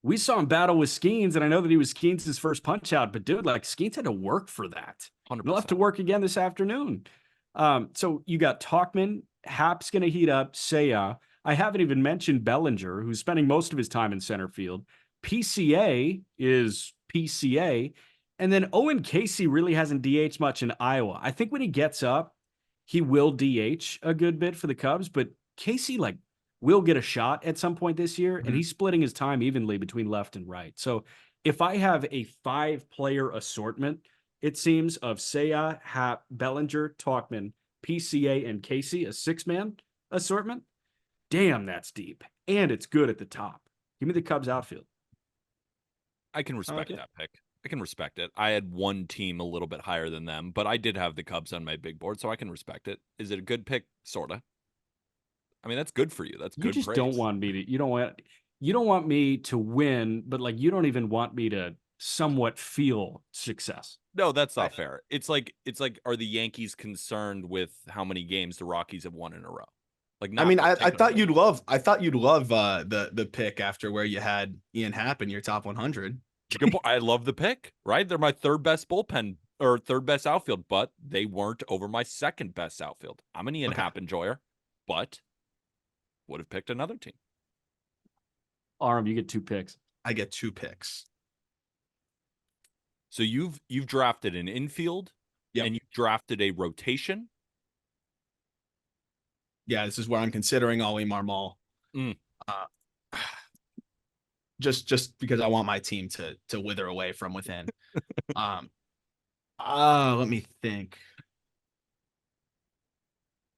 Speaker 2: we saw him battle with Skeens, and I know that he was Skeens' first punch out, but dude, like Skeens had to work for that.
Speaker 1: 100%.
Speaker 2: He'll have to work again this afternoon. So you got Tauchman, Hap's going to heat up, Seiya. I haven't even mentioned Bellinger, who's spending most of his time in center field. PCA is PCA. And then Owen Casey really hasn't DH much in Iowa. I think when he gets up, he will DH a good bit for the Cubs, but Casey like will get a shot at some point this year, and he's splitting his time evenly between left and right. So if I have a 5-player assortment, it seems, of Seiya, Happ, Bellinger, Tauchman, PCA, and Casey, a 6-man assortment, damn, that's deep. And it's good at the top. Give me the Cubs outfield.
Speaker 1: I can respect
Speaker 3: Okay.
Speaker 1: that pick. I can respect it. I had one team a little bit higher than them, but I did have the Cubs on my big board, so I can respect it. Is it a good pick? Sorta. I mean, that's good for you. That's good.
Speaker 2: You just
Speaker 1: praise.
Speaker 2: don't want me to, you don't want me to win, but like you don't even want me to somewhat feel success.
Speaker 1: No, that's not fair. It's like, are the Yankees concerned with how many games the Rockies have won in a row? Like,
Speaker 3: I mean, I
Speaker 1: taking
Speaker 3: thought
Speaker 1: away.
Speaker 3: you'd love the pick after where you had Ian Happ in your top 100.
Speaker 1: Good point. I love the pick, right? They're my third best bullpen or third best outfield, but they weren't over my second best outfield. I'm an Ian
Speaker 3: Okay.
Speaker 1: Happ enjoyer, but would have picked another team.
Speaker 2: Aram, you get 2 picks.
Speaker 3: I get 2 picks.
Speaker 1: So you've drafted an infield,
Speaker 3: Yep.
Speaker 1: and you drafted a rotation.
Speaker 3: Yeah, this is where I'm considering Ollie Marmol.
Speaker 1: Mm.
Speaker 3: Just because I want my team to wither away from within. Let me think.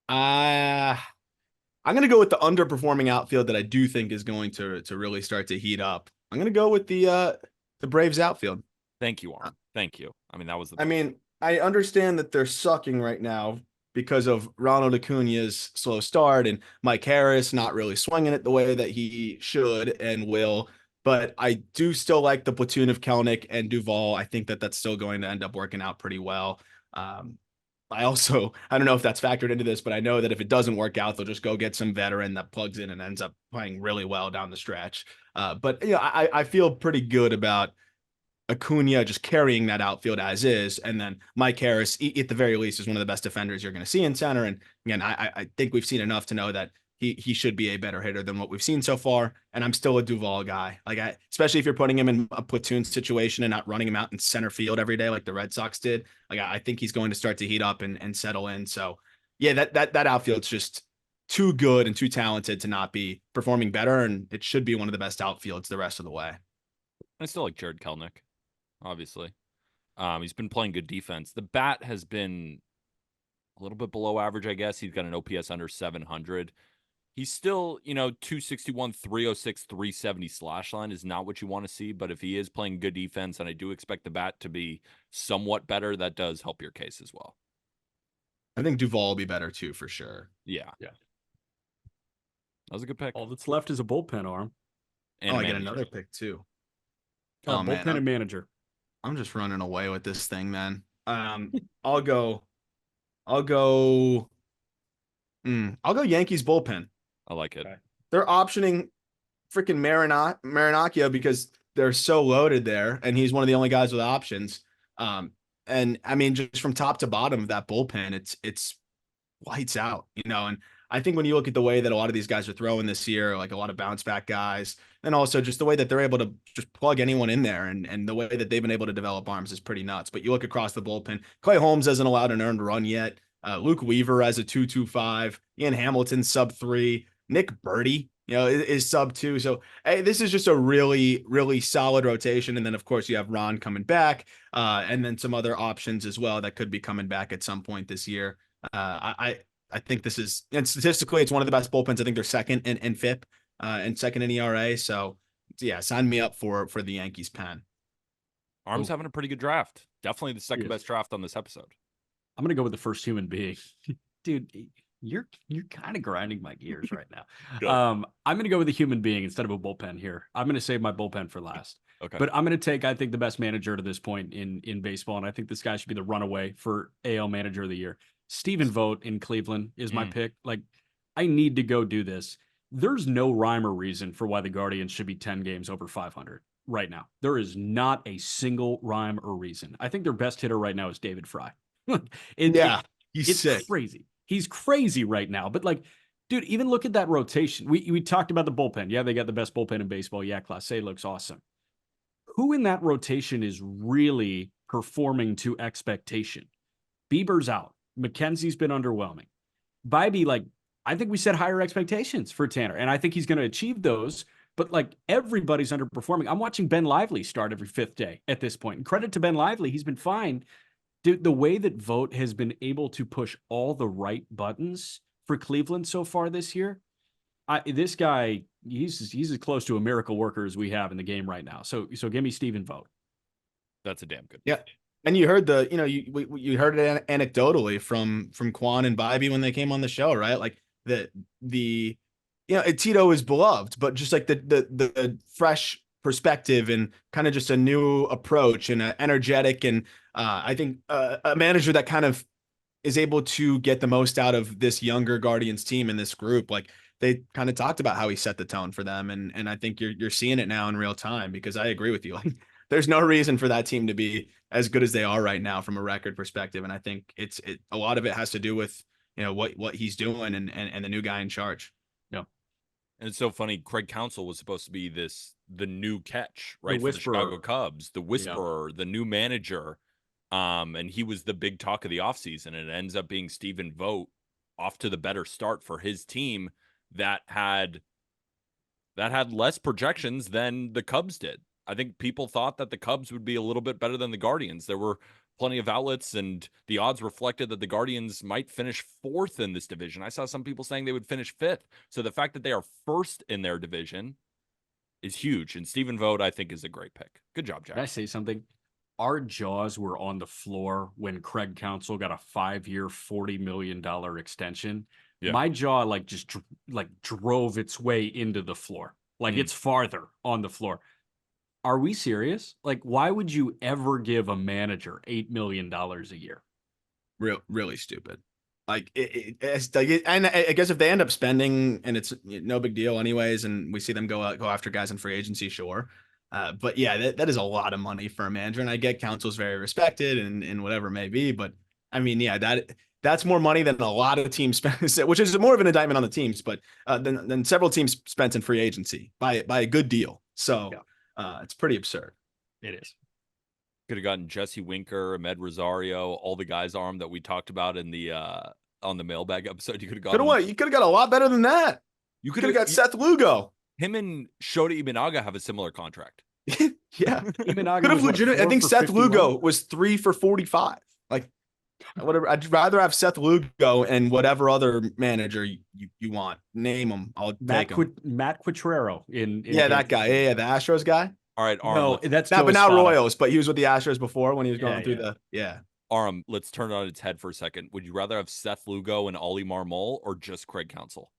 Speaker 3: I'm gonna go with the underperforming outfield that I do think is going to really start to heat up. I'm gonna go with the Braves outfield.
Speaker 1: Thank you, Arm. Thank you. I mean, that was the
Speaker 3: I mean, I understand that they're sucking right now because of Ronald Acuna's slow start and Mike Harris not really swinging it the way that he should and will. But I do still like the platoon of Kelnick and Duvall. I think that that's still going to end up working out pretty well. I don't know if that's factored into this, but I know that if it doesn't work out, they'll just go get some veteran that plugs in and ends up playing really well down the stretch. But you know, I feel pretty good about Acuna just carrying that outfield as is. And then Mike Harris, at the very least, is one of the best defenders you're going to see in center. And again, I think we've seen enough to know that he should be a better hitter than what we've seen so far. And I'm still a Duvall guy. Like especially if you're putting him in a platoon situation and not running him out in center field every day like the Red Sox did. Like I think he's going to start to heat up and settle in. So yeah, that outfield's just too good and too talented to not be performing better. And it should be one of the best outfields the rest of the way.
Speaker 1: I still like Jared Kelnick, obviously. He's been playing good defense. The bat has been a little bit below average, I guess. He's got an OPS under 700. He's still, 261, 306, 370 slash line is not what you want to see. But if he is playing good defense, and I do expect the bat to be somewhat better, that does help your case as well.
Speaker 3: I think Duvall will be better too, for sure.
Speaker 1: Yeah.
Speaker 2: Yeah.
Speaker 1: That was a good pick.
Speaker 2: All that's left is a bullpen arm.
Speaker 1: And
Speaker 3: I get another pick too.
Speaker 2: Bullpen and manager.
Speaker 3: I'm just running away with this thing, man. I'll go Yankees bullpen.
Speaker 1: I like it.
Speaker 2: Okay.
Speaker 3: They're optioning freaking Marinaccio because they're so loaded there, and he's one of the only guys with options. And I mean, just from top to bottom of that bullpen, it's lights out, and I think when you look at the way that a lot of these guys are throwing this year, like a lot of bounce back guys, and also just the way that they're able to just plug anyone in there and the way that they've been able to develop arms is pretty nuts. But you look across the bullpen, Clay Holmes hasn't allowed an earned run yet. Luke Weaver has a 2.25, Ian Hamilton sub-3, Nick Birdie, is sub-2. So hey, this is just a really, really solid rotation. And then of course you have Ron coming back, and then some other options as well that could be coming back at some point this year. I think this is, and statistically, it's one of the best bullpens. I think they're second in FIP, and second in ERA. So yeah, sign me up for the Yankees pen.
Speaker 1: Arm's having a pretty good draft. Definitely the second best draft on this episode.
Speaker 2: I'm gonna go with the first human being. Dude, you're kind of grinding my gears right now. I'm gonna go with a human being instead of a bullpen here. I'm gonna save my bullpen for last.
Speaker 1: Okay.
Speaker 2: But I'm gonna take, I think, the best manager to this point in baseball, and I think this guy should be the runaway for AL Manager of the Year. Stephen Vogt in Cleveland is my pick. Like, I need to go do this. There's no rhyme or reason for why the Guardians should be 10 games over 500 right now. There is not a single rhyme or reason. I think their best hitter right now is David Fry.
Speaker 3: He's sick.
Speaker 2: Crazy. He's crazy right now. But like, dude, even look at that rotation. We talked about the bullpen. Yeah, they got the best bullpen in baseball. Yeah, Class A looks awesome. Who in that rotation is really performing to expectation? Bieber's out. McKenzie's been underwhelming. Bybee, like, I think we set higher expectations for Tanner, and I think he's going to achieve those. But like, everybody's underperforming. I'm watching Ben Lively start every fifth day at this point. And credit to Ben Lively, he's been fine. Dude, the way that Vogt has been able to push all the right buttons for Cleveland so far this year, this guy, he's as close to a miracle worker as we have in the game right now. So give me Stephen Vogt.
Speaker 1: That's a damn good.
Speaker 3: Yeah. And you heard you heard it anecdotally from Quan and Bybee when they came on the show, right? Like Tito is beloved, but just like the fresh perspective and kind of just a new approach and energetic, and I think a manager that kind of is able to get the most out of this younger Guardians team in this group. Like, they kind of talked about how he set the tone for them, and I think you're seeing it now in real time, because I agree with you. Like, there's no reason for that team to be as good as they are right now from a record perspective, and I think a lot of it has to do with what he's doing and the new guy in charge.
Speaker 2: Yeah,
Speaker 1: and it's so funny. Craig Counsell was supposed to be the new catch, right, for the Chicago Cubs, the whisperer, the new manager, and he was the big talk of the offseason, and it ends up being Stephen Vogt, off to the better start for his team that had less projections than the Cubs did. I think people thought that the Cubs would be a little bit better than the Guardians. There were plenty of outlets, and the odds reflected that the Guardians might finish fourth in this division. I saw some people saying they would finish fifth. So the fact that they are first in their division is huge. And Stephen Vogt, I think, is a great pick. Good job, Jack.
Speaker 2: Can I say something? Our jaws were on the floor when Craig Counsell got a 5-year, $40 million extension. Yeah. My jaw just drove its way into the floor. Like, it's farther on the floor. Are we serious? Like, why would you ever give a manager $8 million a year?
Speaker 3: Really stupid. Like, and I guess if they end up spending, and it's no big deal anyways, and we see them go after guys in free agency, sure. But yeah, that is a lot of money for a manager, and I get Counsell's very respected and whatever it may be, but I mean, yeah, That's more money than a lot of teams spent, which is more of an indictment on the teams, but than several teams spent in free agency by a good deal. So it's pretty absurd.
Speaker 2: It is.
Speaker 1: Could have gotten Jesse Winker, Ahmed Rosario, all the guys armed that we talked about in the on the mailbag episode. You could have gotten
Speaker 3: what? You could have got a lot better than that. You could have got Seth Lugo.
Speaker 1: Him and Shota Imanaga have a similar contract.
Speaker 3: Yeah.
Speaker 2: Imanaga
Speaker 3: could have legit. I think Seth
Speaker 2: 51?
Speaker 3: Lugo was 3 for 45. Like whatever. I'd rather have Seth Lugo and whatever other manager you want. Name him. I'll take him.
Speaker 2: Matt Quatrero in
Speaker 3: that guy. Yeah, the Astros guy.
Speaker 1: All right, Arm.
Speaker 2: No, that's
Speaker 3: but now
Speaker 2: Espada.
Speaker 3: Royals, but he was with the Astros before when he was going through the
Speaker 1: Arm, let's turn it on its head for a second. Would you rather have Seth Lugo and Ollie Marmol or just Craig Counsell?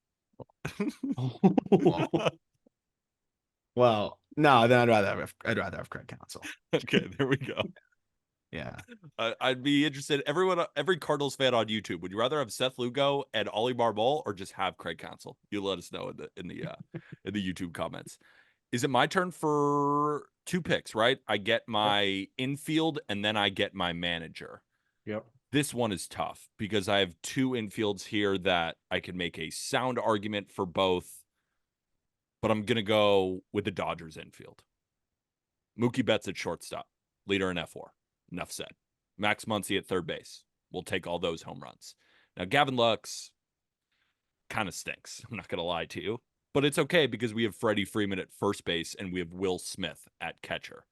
Speaker 3: Well, no, then I'd rather have Craig Counsell.
Speaker 1: Okay, there we go.
Speaker 3: Yeah.
Speaker 1: I'd be interested. Every Cardinals fan on YouTube, would you rather have Seth Lugo and Ollie Marmol or just have Craig Counsell? You let us know in the YouTube comments. Is it my turn for 2 picks, right? I get my infield and then I get my manager.
Speaker 2: Yep.
Speaker 1: This one is tough because I have 2 infields here that I can make a sound argument for both, but I'm going to go with the Dodgers infield. Mookie Betts at shortstop, leader in F4. Enough said. Max Muncy at third base. We'll take all those home runs. Now, Gavin Lux kind of stinks. I'm not going to lie to you. But it's okay because we have Freddie Freeman at first base and we have Will Smith at catcher.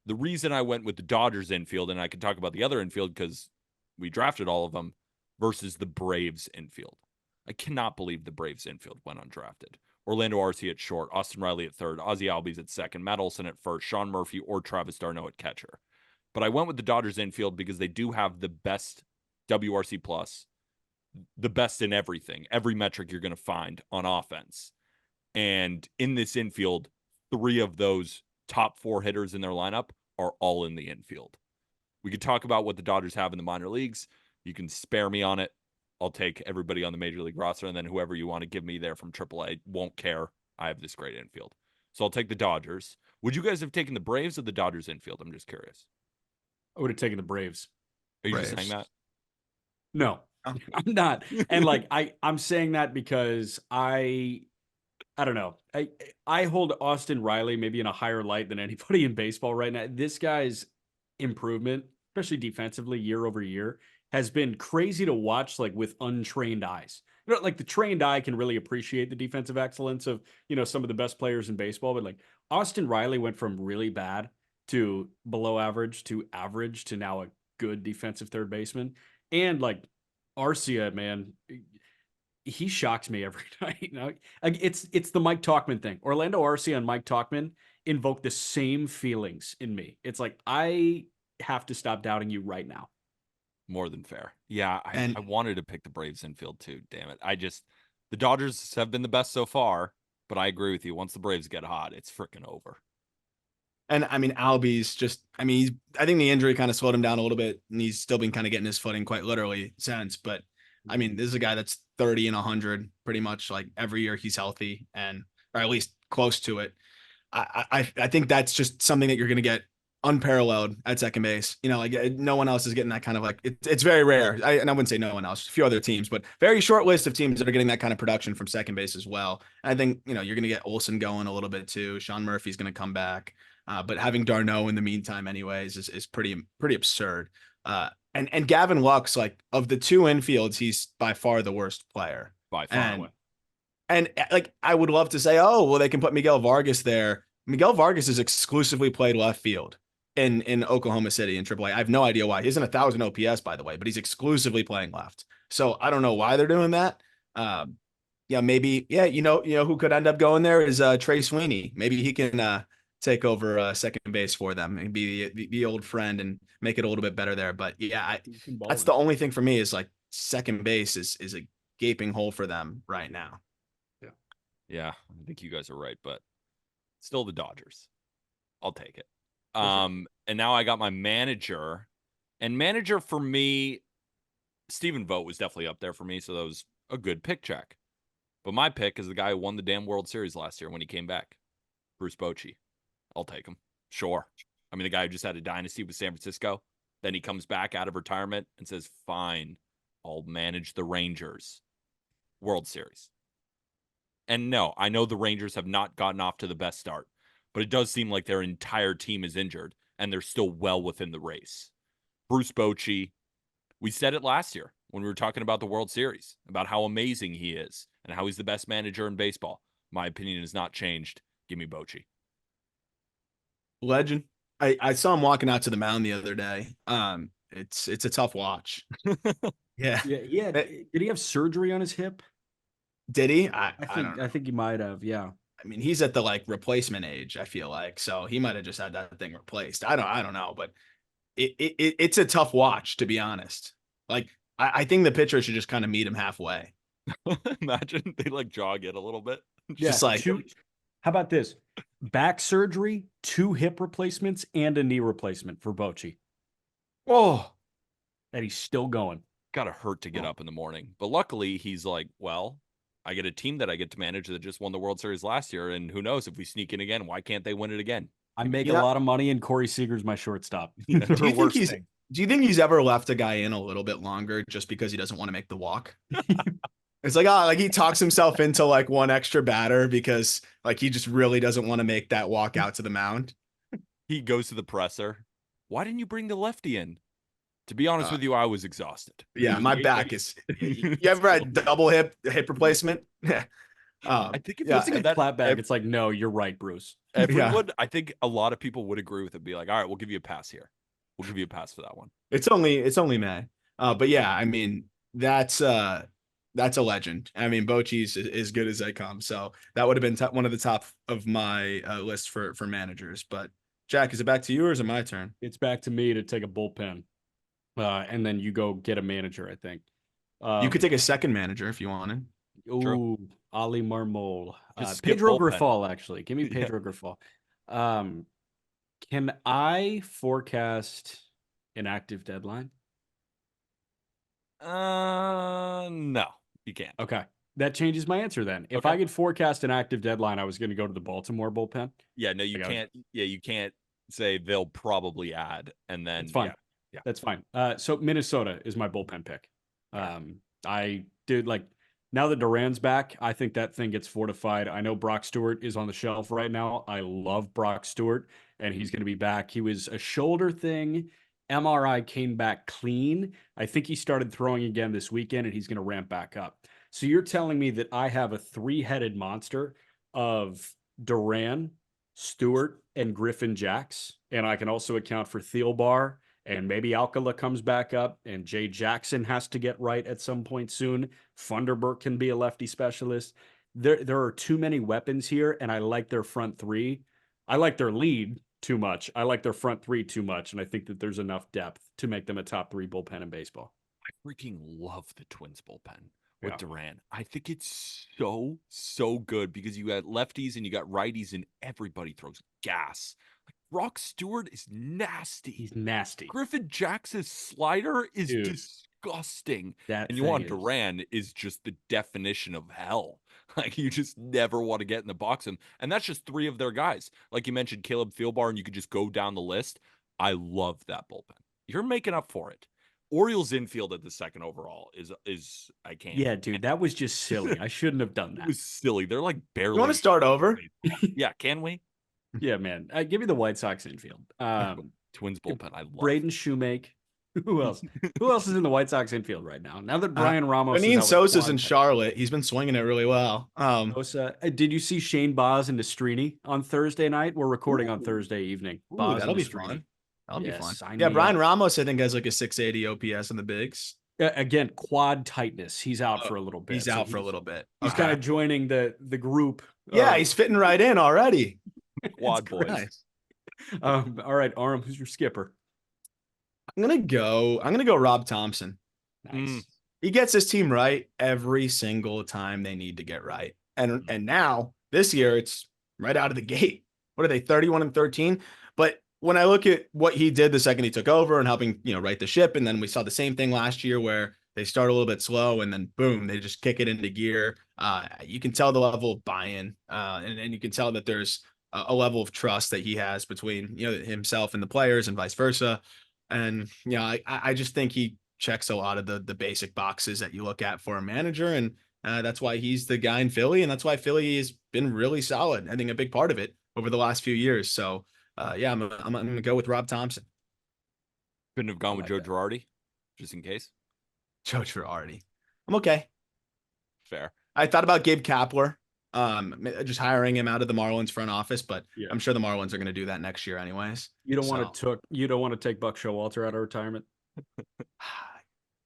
Speaker 1: The reason I went with the Dodgers infield, and I can talk about the other infield because we drafted all of them, versus the Braves infield. I cannot believe the Braves infield went undrafted. Orlando Arcia at short, Austin Riley at third, Ozzie Albies at second, Matt Olson at first, Sean Murphy or Travis d'Arnaud at catcher. But I went with the Dodgers infield because they do have the best WRC plus, the best in everything, every metric you're going to find on offense. And in this infield, 3 of those top 4 hitters in their lineup are all in the infield. We could talk about what the Dodgers have in the minor leagues. You can spare me on it. I'll take everybody on the major league roster, and then whoever you want to give me there from AAA won't care. I have this great infield. So I'll take the Dodgers. Would you guys have taken the Braves or the Dodgers infield? I'm just curious.
Speaker 2: I would have taken the Braves.
Speaker 1: Are you just saying that?
Speaker 2: No, I'm not. And like I'm saying that because I don't know. I hold Austin Riley maybe in a higher light than anybody in baseball right now. This guy's improvement, especially defensively year over year, has been crazy to watch, like with untrained eyes. You know, like the trained eye can really appreciate the defensive excellence of, some of the best players in baseball. But like Austin Riley went from really bad to below average to now a good defensive third baseman. And like Arcia, man, he shocks me every night. It's the Mike Tauchman thing. Orlando Arcia and Mike Tauchman invoke the same feelings in me. It's like, I have to stop doubting you right now.
Speaker 1: More than fair. Yeah, I wanted to pick the Braves infield too. Damn it. The Dodgers have been the best so far, but I agree with you. Once the Braves get hot, it's freaking over.
Speaker 3: And I mean, Albies I think the injury kind of slowed him down a little bit, and he's still been kind of getting his footing quite literally since. But I mean, this is a guy that's 30 and 100 pretty much like every year he's healthy, or at least close to it. I think that's just something that you're going to get unparalleled at second base. Like no one else is getting that kind of like, it's very rare. And I wouldn't say no one else, a few other teams, but very short list of teams that are getting that kind of production from second base as well. And I think, you're going to get Olsen going a little bit too. Sean Murphy's going to come back. But having d'Arnaud in the meantime anyways is pretty absurd. And Gavin Lux, like of the 2 infields, he's by far the worst player.
Speaker 1: By far.
Speaker 3: And like, I would love to say, oh, well, they can put Miguel Vargas there. Miguel Vargas has exclusively played left field in Oklahoma City in AAA. I have no idea why. He isn't 1,000 OPS, by the way, but he's exclusively playing left. So I don't know why they're doing that. Maybe, who could end up going there is Trey Sweeney. Maybe he can take over second base for them and be the old friend and make it a little bit better there. But yeah, that's the only thing for me is like second base is a gaping hole for them right now.
Speaker 1: Yeah, I think you guys are right, but still the Dodgers. I'll take it.
Speaker 2: Sure.
Speaker 1: And now I got my manager. And manager for me, Stephen Vogt was definitely up there for me, so that was a good pick check. But my pick is the guy who won the damn World Series last year when he came back, Bruce Bochy. I'll take him. Sure. I mean, the guy who just had a dynasty with San Francisco. Then he comes back out of retirement and says, fine, I'll manage the Rangers. World Series. And no, I know the Rangers have not gotten off to the best start, but it does seem like their entire team is injured and they're still well within the race. Bruce Bochy, we said it last year when we were talking about the World Series, about how amazing he is and how he's the best manager in baseball. My opinion has not changed. Give me Bochy.
Speaker 3: Legend. I saw him walking out to the mound the other day. It's a tough watch. Yeah.
Speaker 2: Yeah. Did he have surgery on his hip?
Speaker 3: Did he?
Speaker 2: I
Speaker 3: don't know.
Speaker 2: think he might have. Yeah.
Speaker 3: I mean, he's at the like replacement age, I feel like. So he might have just had that thing replaced. I don't know, but it's a tough watch, to be honest. Like, I think the pitcher should just kind of meet him halfway.
Speaker 1: Imagine they like jog it a little bit.
Speaker 3: Just like
Speaker 2: how about this? Back surgery, 2 hip replacements, and a knee replacement for Bochy.
Speaker 3: oh,
Speaker 2: And he's still going.
Speaker 1: Gotta hurt to get up in the morning. But luckily, he's like, well, I get a team that I get to manage that just won the World Series last year. And who knows if we sneak in again, why can't they win it again?
Speaker 2: I make a lot of money, and Corey Seager's my shortstop.
Speaker 3: do you think he's ever left a guy in a little bit longer just because he doesn't want to make the walk? It's like, like he talks himself into like one extra batter because like he just really doesn't want to make that walk out to the mound.
Speaker 1: He goes to the presser. Why didn't you bring the lefty in? To be honest with you, I was exhausted.
Speaker 3: Yeah, my back is. You ever had double hip replacement?
Speaker 1: I think if
Speaker 2: it's a clap back, it's like, no, you're right, Bruce.
Speaker 1: Everyone, I think a lot of people would agree with it. Be like, all right, we'll give you a pass here. We'll give you a pass for that one.
Speaker 3: It's only May. But yeah, I mean, that's a legend. I mean, Bochy's as good as they come. So that would have been one of the top of my list for managers. But Jack, is it back to you or is it my turn?
Speaker 2: It's back to me to take a bullpen. And then you go get a manager, I think.
Speaker 3: You could take a second manager if you wanted.
Speaker 2: Ooh, Ali Marmol. Pedro Grifol, actually. Give me Pedro Grifol. Can I forecast an active deadline?
Speaker 1: No, you can't.
Speaker 2: Okay. That changes my answer then. If I could forecast an active deadline, I was going to go to the Baltimore bullpen.
Speaker 1: Yeah, no, you can't. Yeah, you can't say they'll probably add and then.
Speaker 2: It's fine. Yeah, that's fine. So Minnesota is my bullpen pick. I did like now that Duran's back, I think that thing gets fortified. I know Brock Stewart is on the shelf right now. I love Brock Stewart, and he's going to be back. He was a shoulder thing. MRI came back clean. I think he started throwing again this weekend, and he's going to ramp back up. So you're telling me that I have a 3-headed monster of Duran, Stewart, and Griffin Jacks, and I can also account for Thielbar. And maybe Alcala comes back up, and Jay Jackson has to get right at some point soon. Funderburk can be a lefty specialist. There are too many weapons here, and I like their front three. I like their lead too much. I like their front three too much, and I think that there's enough depth to make them a top 3 bullpen in baseball.
Speaker 1: I freaking love the Twins bullpen with Duran. I think it's so good because you got lefties and you got righties, and everybody throws gas. Brock Stewart is nasty.
Speaker 2: He's nasty.
Speaker 1: Griffin Jackson's slider is disgusting. And Juan Duran is just the definition of hell. Like, you just never want to get in the box. And that's just 3 of their guys. Like you mentioned, Caleb Thielbar, and you could just go down the list. I love that bullpen. You're making up for it. Orioles infield at the 2nd overall is I can't.
Speaker 2: Yeah, dude, that was just silly. I shouldn't have done that.
Speaker 1: It was silly. They're like barely.
Speaker 3: You want to start over?
Speaker 1: Yeah, can we?
Speaker 2: Yeah, man. Give me the White Sox infield.
Speaker 1: Twins bullpen. I love
Speaker 2: Braden Shoemake. Who else? Who else is in the White Sox infield right now? Now that Brian Ramos,
Speaker 3: Benny Sosa's in Charlotte. He's been swinging it really well.
Speaker 2: Sosa. Did you see Shane Baz and Nastrini on Thursday night? We're recording on Thursday evening.
Speaker 3: That'll be fun. That'll be fun. Yeah, Brian Ramos, I think, has like a 680 OPS in the bigs.
Speaker 2: Again, quad tightness. He's out for a little bit.
Speaker 3: He's out for a little bit.
Speaker 2: He's kind of joining the group.
Speaker 3: Yeah, he's fitting right in already.
Speaker 1: Quad boys.
Speaker 3: Nice.
Speaker 2: All right, Aram, who's your skipper?
Speaker 3: I'm gonna go Rob Thompson.
Speaker 2: Nice.
Speaker 3: He gets his team right every single time they need to get right. And now this year it's right out of the gate. What are they, 31-13? But when I look at what he did the second he took over and helping, right the ship, and then we saw the same thing last year where they start a little bit slow and then boom, they just kick it into gear. You can tell the level of buy-in, and you can tell that there's a level of trust that he has between himself and the players and vice versa. And I just think he checks a lot of the basic boxes that you look at for a manager, and that's why he's the guy in Philly, and that's why Philly has been really solid. I think a big part of it over the last few years. So yeah, I'm gonna go with Rob Thompson.
Speaker 1: Couldn't have
Speaker 2: I
Speaker 1: gone with
Speaker 2: like
Speaker 1: Joe
Speaker 2: that.
Speaker 1: Girardi, just in case.
Speaker 3: Joe Girardi. I'm okay.
Speaker 1: Fair.
Speaker 3: I thought about Gabe Kapler, just hiring him out of the Marlins front office, but
Speaker 2: Yeah.
Speaker 3: I'm sure the Marlins are going to do that next year anyways.
Speaker 2: You don't
Speaker 3: So
Speaker 2: want to take Buck Showalter out of retirement.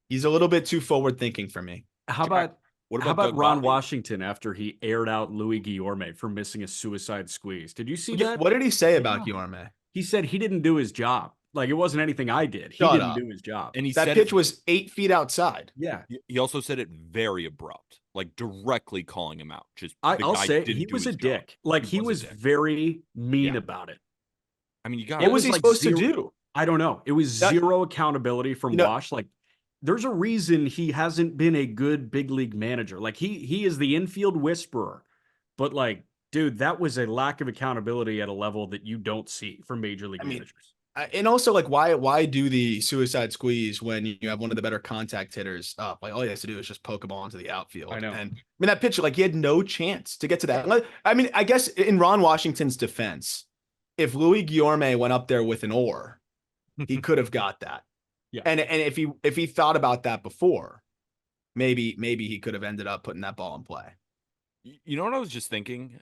Speaker 3: he's a little bit too forward thinking for me.
Speaker 2: How
Speaker 1: Jack,
Speaker 2: about
Speaker 1: what
Speaker 2: how
Speaker 1: about
Speaker 2: about
Speaker 1: Doug
Speaker 2: Ron
Speaker 1: Gottlieb?
Speaker 2: Washington after he aired out Louis Guillorme for missing a suicide squeeze? Did you see
Speaker 3: Yeah,
Speaker 2: that?
Speaker 3: what did he say about
Speaker 2: Yeah.
Speaker 3: Guillorme?
Speaker 2: He said he didn't do his job. Like it wasn't anything I did. He
Speaker 3: Shut
Speaker 2: didn't
Speaker 3: up.
Speaker 2: do his job.
Speaker 1: And he
Speaker 3: That
Speaker 1: said
Speaker 3: pitch
Speaker 1: it,
Speaker 3: was 8 feet outside.
Speaker 2: Yeah.
Speaker 1: he also said it very abrupt, like directly calling him out. Just the
Speaker 2: I'll
Speaker 1: guy
Speaker 2: say
Speaker 1: didn't
Speaker 2: he
Speaker 1: do
Speaker 2: was a
Speaker 1: his job.
Speaker 2: dick. Like
Speaker 1: He
Speaker 2: he
Speaker 1: was a
Speaker 2: was
Speaker 1: dick.
Speaker 2: very mean
Speaker 1: Yeah.
Speaker 2: about it.
Speaker 1: I mean, you got
Speaker 3: What was he
Speaker 2: like
Speaker 3: supposed to
Speaker 2: zero-
Speaker 3: do?
Speaker 2: I don't know. It was
Speaker 3: That-
Speaker 2: zero accountability from
Speaker 3: You know-
Speaker 2: Wash. Like there's a reason he hasn't been a good big league manager. Like he is the infield whisperer. But like, dude, that was a lack of accountability at a level that you don't see from major league
Speaker 3: I mean,
Speaker 2: managers.
Speaker 3: And also, like, why do the suicide squeeze when you have one of the better contact hitters up? Like, all he has to do is just poke a ball into the outfield.
Speaker 2: I know.
Speaker 3: And I mean, that pitch, like, he had no chance to get to that. I mean, I guess in Ron Washington's defense, if Louis Guillorme went up there with an oar, he could have got that.
Speaker 2: Yeah.
Speaker 3: And if he thought about that before, maybe he could have ended up putting that ball in play.
Speaker 1: You know what I was just thinking?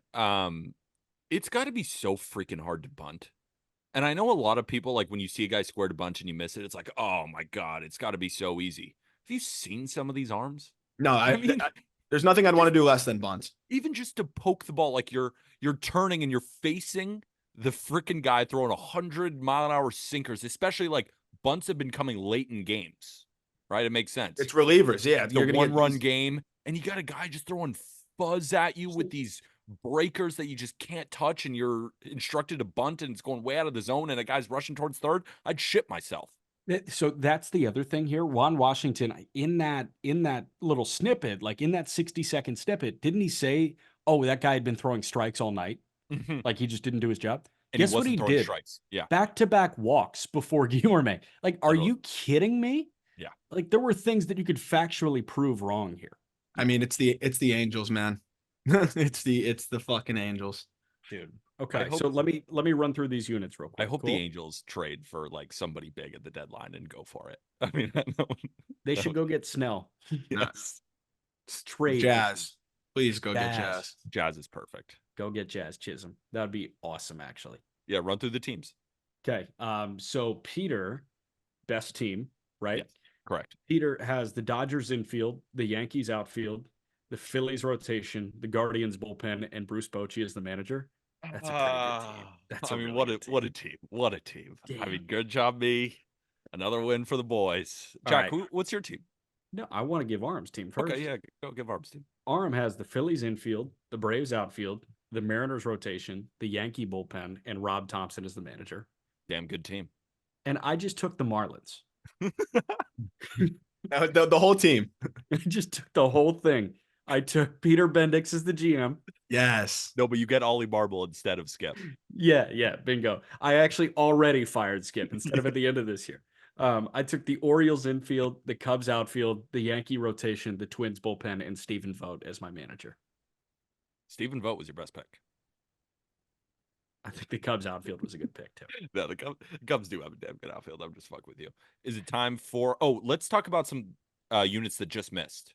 Speaker 1: It's got to be so freaking hard to bunt. And I know a lot of people, like when you see a guy square to bunch and you miss it, it's like, oh my God, it's got to be so easy. Have you seen some of these arms?
Speaker 3: No,
Speaker 1: I mean,
Speaker 3: there's nothing I'd want to do less than bunt.
Speaker 1: even just to poke the ball, like you're turning and you're facing the freaking guy throwing 100-mile-an-hour sinkers, especially like bunts have been coming late in games, right? It makes sense.
Speaker 3: It's relievers, yeah.
Speaker 1: It's a one-run game, and you got a guy just throwing fuzz at you with these breakers that you just can't touch, and you're instructed to bunt, and it's going way out of the zone, and a guy's rushing towards third. I'd shit myself.
Speaker 2: So that's the other thing here. Ron Washington, in that little snippet, like in that 60-second snippet, didn't he say, oh, that guy had been throwing strikes all night? Like he just didn't do his job.
Speaker 1: And
Speaker 2: Guess
Speaker 1: he
Speaker 2: what he
Speaker 1: wasn't throwing
Speaker 2: did?
Speaker 1: strikes. Yeah.
Speaker 2: Back-to-back walks before Guillorme. Like, are
Speaker 1: Literally.
Speaker 2: you kidding me?
Speaker 1: Yeah.
Speaker 2: Like there were things that you could factually prove wrong here.
Speaker 3: I mean, it's the Angels, man. it's the fucking Angels.
Speaker 2: Dude. Okay.
Speaker 1: hope-
Speaker 2: So let me run through these units real quick.
Speaker 1: I hope
Speaker 2: Cool?
Speaker 1: the Angels trade for like somebody big at the deadline and go for it. I mean,
Speaker 2: They should go get Snell.
Speaker 1: yes.
Speaker 2: Straight.
Speaker 3: Jazz. Please go get
Speaker 2: Jazz.
Speaker 3: Jazz.
Speaker 1: Jazz is perfect.
Speaker 2: Go get Jazz Chisholm. That would be awesome, actually.
Speaker 1: Yeah, run through the teams.
Speaker 2: Okay. So Peter, best team, right?
Speaker 1: Yes. Correct.
Speaker 2: Peter has the Dodgers infield, the Yankees outfield, the Phillies rotation, the Guardians bullpen, and Bruce Bochy is the manager. That's a pretty good team. That's
Speaker 1: I
Speaker 2: a
Speaker 1: mean,
Speaker 2: really
Speaker 1: what
Speaker 2: good
Speaker 1: a team. What a team. I
Speaker 2: Damn.
Speaker 1: mean, good job, me. Another win for the boys.
Speaker 2: All
Speaker 1: Jack,
Speaker 2: right.
Speaker 1: what's your team?
Speaker 2: No, I want to give Arm's team first.
Speaker 1: Okay, yeah, go give Arms team.
Speaker 2: Arm has the Phillies infield, the Braves outfield, the Mariners rotation, the Yankee bullpen, and Rob Thompson is the manager.
Speaker 1: Damn good team.
Speaker 2: And I just took the Marlins.
Speaker 3: The whole team.
Speaker 2: I just took the whole thing. I took Peter Bendix as the GM.
Speaker 3: Yes.
Speaker 1: No, but you get Ollie Marble instead of Skip.
Speaker 2: Yeah, bingo. I actually already fired Skip instead of at the end of this year. I took the Orioles infield, the Cubs outfield, the Yankee rotation, the Twins bullpen, and Stephen Vogt as my manager.
Speaker 1: Stephen Vogt was your best pick.
Speaker 2: I think the Cubs outfield was a good pick too.
Speaker 1: No, the Cubs do have a damn good outfield. I'm just fucking with you. Is it time for? Oh, let's talk about some units that just missed.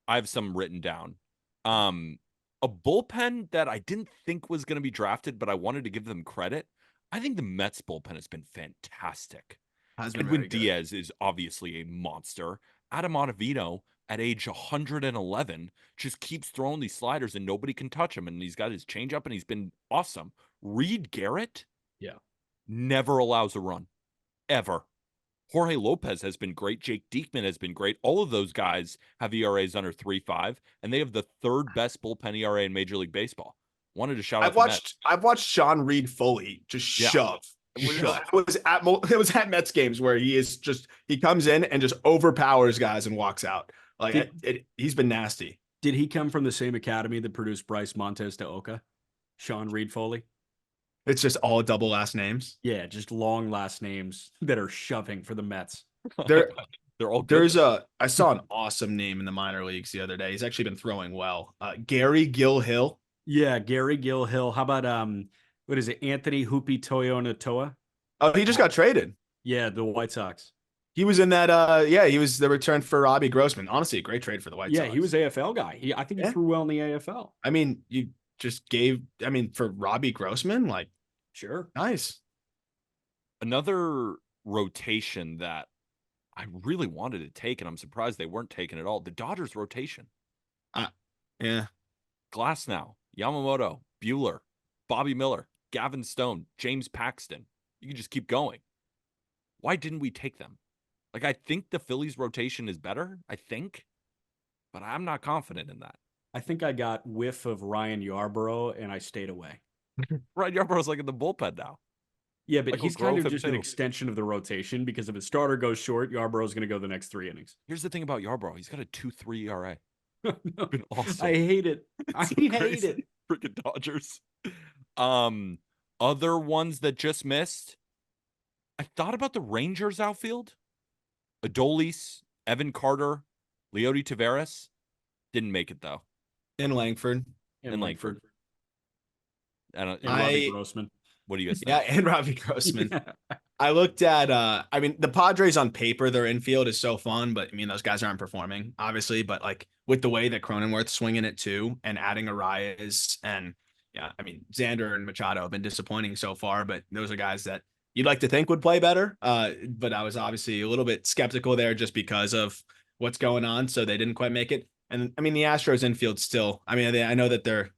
Speaker 1: I have some written down. A bullpen that I didn't think was going to be drafted, but I wanted to give them credit. I think the Mets bullpen has been fantastic.
Speaker 3: Has been
Speaker 1: Edwin
Speaker 3: very good.
Speaker 1: Diaz is obviously a monster. Adam Ottavino at age 111 just keeps throwing these sliders and nobody can touch him. And he's got his changeup and he's been awesome. Reed Garrett,
Speaker 2: Yeah.
Speaker 1: never allows a run, ever. Jorge Lopez has been great. Jake Diekman has been great. All of those guys have ERAs under 3.5, and they have the third best bullpen ERA in Major League Baseball. Wanted to shout out.
Speaker 3: I've watched Sean Reed Foley just shove. It was at Mets games where he comes in and just overpowers guys and walks out. Like he's been nasty.
Speaker 2: Did he come from the same academy that produced Bryce Montes de Oca? Sean Reed Foley?
Speaker 3: It's just all double last names.
Speaker 2: Yeah, just long last names that are shoving for the Mets.
Speaker 3: They're
Speaker 1: They're all good.
Speaker 3: I saw an awesome name in the minor leagues the other day. He's actually been throwing well. Gary Gilhill.
Speaker 2: Yeah, Gary Gilhill. How about what is it? Anthony Hoopy Toyonatoa?
Speaker 3: Oh, he just got traded.
Speaker 2: Yeah, the White Sox.
Speaker 3: He was in that he was the return for Robbie Grossman. Honestly, a great trade for the White Sox.
Speaker 2: Yeah, he was AFL guy. I think he threw well in the AFL.
Speaker 3: I mean, you just gave for Robbie Grossman, like,
Speaker 2: Sure.
Speaker 3: nice.
Speaker 1: Another rotation that I really wanted to take, and I'm surprised they weren't taken at all. The Dodgers rotation.
Speaker 3: Yeah.
Speaker 1: Glasnow, Yamamoto, Bueller, Bobby Miller, Gavin Stone, James Paxton. You can just keep going. Why didn't we take them? Like, I think the Phillies rotation is better, I think, but I'm not confident in that.
Speaker 2: I think I got whiff of Ryan Yarbrough and I stayed away.
Speaker 1: Ryan Yarborough's like in the bullpen now.
Speaker 2: Yeah, but
Speaker 1: Like,
Speaker 2: he's
Speaker 1: we'll grow
Speaker 2: kind of
Speaker 1: him
Speaker 2: just an
Speaker 1: too.
Speaker 2: extension of the rotation because if a starter goes short, Yarbrough's going to go the next 3 innings.
Speaker 1: Here's the thing about Yarbrough. He's got a 2.3 ERA.
Speaker 2: No,
Speaker 1: Been awesome.
Speaker 2: I hate it. I
Speaker 1: So
Speaker 2: hate
Speaker 1: crazy.
Speaker 2: it.
Speaker 1: Freaking Dodgers. Other ones that just missed. I thought about the Rangers outfield. Adolis, Evan Carter, Leody Taveras. Didn't make it though.
Speaker 3: In Langford.
Speaker 1: And Langford.
Speaker 2: And Robbie Grossman.
Speaker 1: What do you guys think?
Speaker 3: Yeah, and Robbie Grossman.
Speaker 2: Yeah.
Speaker 3: I looked at I mean, the Padres on paper, their infield is so fun, but I mean those guys aren't performing, obviously. But like with the way that Cronenworth's swinging it too, and adding Arias, and yeah, I mean Xander and Machado have been disappointing so far, but those are guys that you'd like to think would play better. But I was obviously a little bit skeptical there just because of what's going on, so they didn't quite make it. And I mean the Astros infield still, I mean I know that they're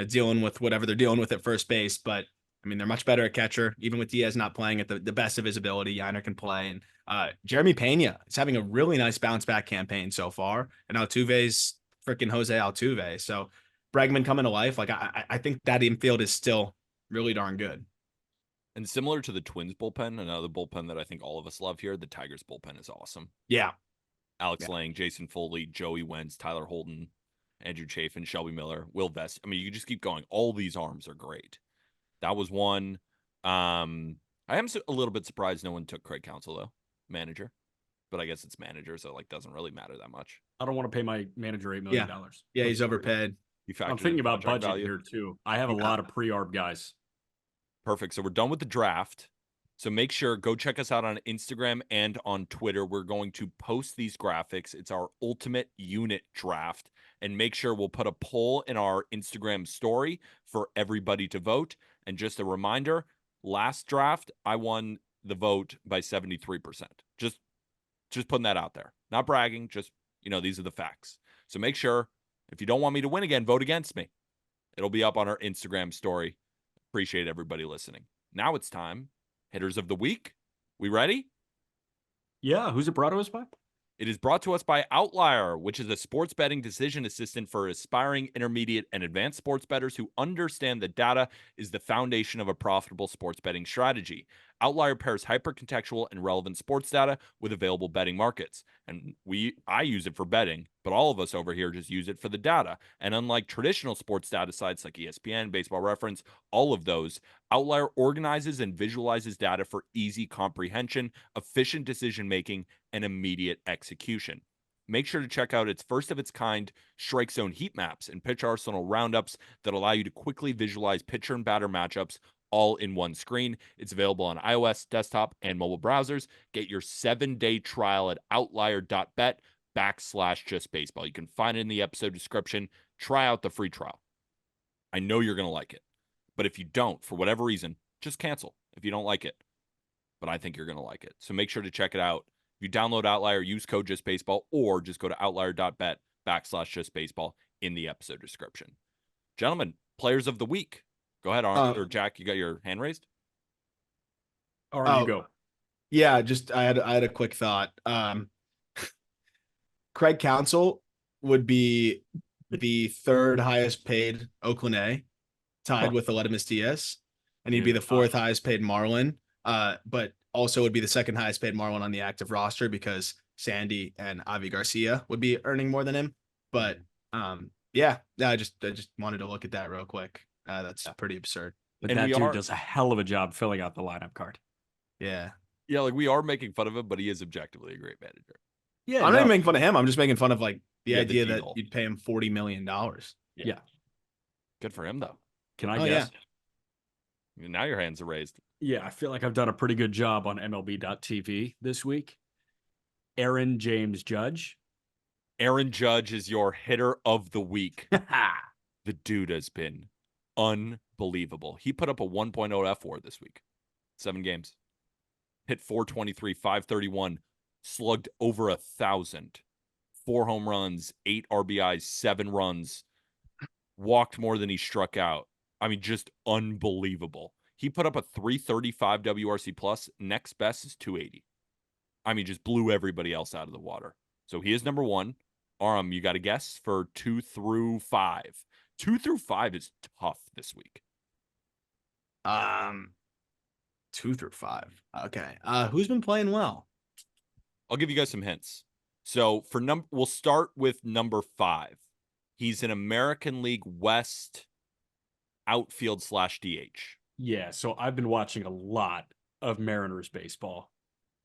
Speaker 3: dealing with whatever they're dealing with at first base, but I mean, they're much better at catcher, even with Diaz not playing at the best of his ability. Yiner can play. And Jeremy Pena is having a really nice bounce back campaign so far. And Altuve's freaking Jose Altuve. So Bregman coming to life. Like, I think that infield is still really darn good.
Speaker 1: And similar to the Twins bullpen, another bullpen that I think all of us love here, the Tigers bullpen is awesome.
Speaker 3: Yeah.
Speaker 1: Alex Lang, Jason Foley, Joey Wentz, Tyler Holden, Andrew Chafin, Shelby Miller, Will Vest. I mean, you can just keep going. All these arms are great. That was one. I am a little bit surprised no one took Craig Counsell though, manager. But I guess it's manager, so like doesn't really matter that much.
Speaker 2: I don't want to pay my manager $8 million.
Speaker 3: Yeah, he's overpaid.
Speaker 2: I'm thinking about budget here too. I have a lot of pre-arb guys.
Speaker 1: Perfect. So we're done with the draft. So make sure, go check us out on Instagram and on Twitter. We're going to post these graphics. It's our ultimate unit draft. And make sure we'll put a poll in our Instagram story for everybody to vote. And just a reminder, last draft, I won the vote by 73%. Just putting that out there. Not bragging, just, these are the facts. So make sure, if you don't want me to win again, vote against me. It'll be up on our Instagram story. Appreciate everybody listening. Now it's time. Hitters of the week. We ready?
Speaker 2: Yeah. Who's it brought to us by?
Speaker 1: It is brought to us by Outlier, which is a sports betting decision assistant for aspiring intermediate and advanced sports bettors who understand that data is the foundation of a profitable sports betting strategy. Outlier pairs hyper-contextual and relevant sports data with available betting markets. And I use it for betting, but all of us over here just use it for the data. And unlike traditional sports data sites like ESPN, Baseball Reference, all of those, Outlier organizes and visualizes data for easy comprehension, efficient decision-making, and immediate execution. Make sure to check out its first of its kind strike zone heat maps and pitch arsenal roundups that allow you to quickly visualize pitcher and batter matchups all in one screen. It's available on iOS, desktop, and mobile browsers. Get your 7-day trial at outlier.bet/justbaseball. You can find it in the episode description. Try out the free trial. I know you're going to like it. But if you don't, for whatever reason, just cancel if you don't like it. But I think you're going to like it. So make sure to check it out. If you download Outlier, use code JustBaseball, or just go to outlier.bet/justbaseball in the episode description. Gentlemen, players of the week. Go ahead, or Jack, you got your hand raised?
Speaker 2: All right, you go.
Speaker 3: Yeah, just I had a quick thought. Craig Counsell would be the third highest paid Oakland A, tied with Aledmus Diaz, and he'd be the fourth highest paid Marlin. But also would be the second highest paid Marlin on the active roster because Sandy and Avi Garcia would be earning more than him. But I just wanted to look at that real quick. That's pretty absurd.
Speaker 2: But that dude does a hell of a job filling out the lineup card.
Speaker 3: Yeah.
Speaker 1: Yeah, like we are making fun of him, but he is objectively a great manager.
Speaker 2: Yeah,
Speaker 3: I'm not
Speaker 2: no.
Speaker 3: even making fun of him. I'm just making fun of like the
Speaker 1: Yeah, the
Speaker 3: idea that
Speaker 1: deal.
Speaker 3: you'd pay him $40 million.
Speaker 2: Yeah.
Speaker 1: Good for him, though.
Speaker 2: Can I
Speaker 3: Oh,
Speaker 2: guess?
Speaker 1: Now your hands are raised.
Speaker 2: Yeah, I feel like I've done a pretty good job on MLB.TV this week. Aaron James Judge.
Speaker 1: Aaron Judge is your hitter of the week. The dude has been unbelievable. He put up a 1.0 F4 this week. 7 games. Hit 423, 531, slugged over 1,000. 4 home runs, 8 RBIs, 7 runs. Walked more than he struck out. I mean, just unbelievable. He put up a 335 WRC plus. Next best is 280. I mean, just blew everybody else out of the water. So he is number 1. You got a guess for 2 through 5. 2 through 5 is tough this week.
Speaker 3: 2 through 5. Okay. Who's been playing well?
Speaker 1: I'll give you guys some hints. So we'll start with number 5. He's an American League West outfield / DH.
Speaker 2: Yeah, so I've been watching a lot of Mariners baseball,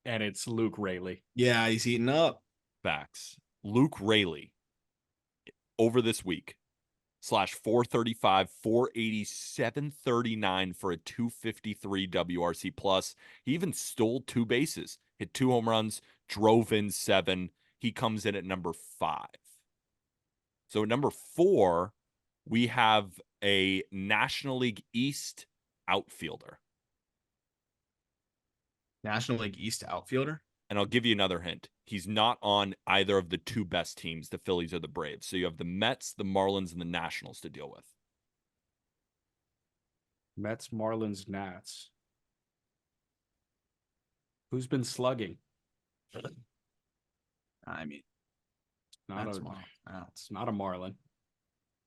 Speaker 2: and it's Luke Raley.
Speaker 3: Yeah, he's heating up.
Speaker 1: Facts. Luke Raley over this week /435, 480, 739 for a 253 WRC plus. He even stole 2 bases, hit 2 home runs, drove in 7. He comes in at number 5. So at number 4, we have a National League East outfielder.
Speaker 3: National League East outfielder?
Speaker 1: And I'll give you another hint. He's not on either of the 2 best teams, the Phillies or the Braves. So you have the Mets, the Marlins, and the Nationals to deal with.
Speaker 2: Mets, Marlins, Nats. Who's been slugging?
Speaker 3: I mean,
Speaker 2: Not
Speaker 3: that's
Speaker 2: a,
Speaker 3: Marlin.
Speaker 2: it's not a Marlin.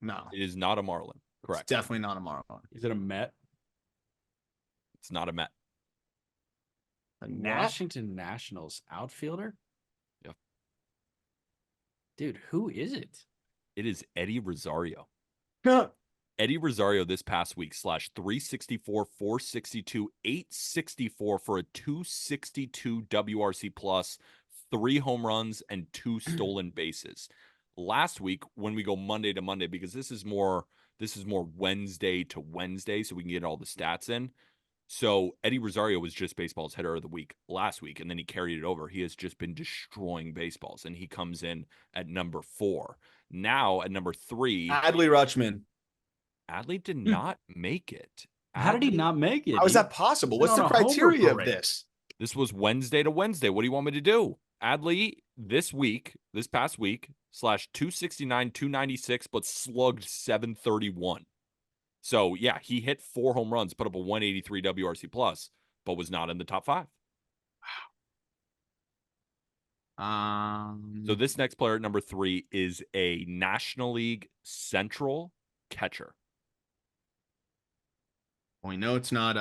Speaker 3: No,
Speaker 1: It is not a Marlin. Correct.
Speaker 3: it's definitely not a Marlin.
Speaker 2: Is it a Met?
Speaker 1: It's not a Met.
Speaker 3: A Nat?
Speaker 2: Washington Nationals outfielder?
Speaker 1: Yep.
Speaker 2: Dude, who is it?
Speaker 1: It is Eddie Rosario.
Speaker 3: Huh.
Speaker 1: Eddie Rosario this past week /364, 462, 864 for a 262 WRC plus, 3 home runs, and 2 stolen bases. Last week, when we go Monday to Monday, because this is more Wednesday to Wednesday, so we can get all the stats in. So Eddie Rosario was just baseball's hitter of the week last week, and then he carried it over. He has just been destroying baseballs, and he comes in at number 4. Now at number 3,
Speaker 3: Adley Rutschman.
Speaker 1: Adley did not make it.
Speaker 2: How did he not make it?
Speaker 3: How is that possible?
Speaker 2: He's
Speaker 3: What's the
Speaker 2: on a homer
Speaker 3: criteria of
Speaker 2: parade.
Speaker 3: this?
Speaker 1: This was Wednesday to Wednesday. What do you want me to do? Adley this past week /269, 296, but slugged 731. So yeah, he hit 4 home runs, put up a 183 WRC plus, but was not in the top 5. So this next player at number 3 is a National League Central catcher.
Speaker 3: We know it's not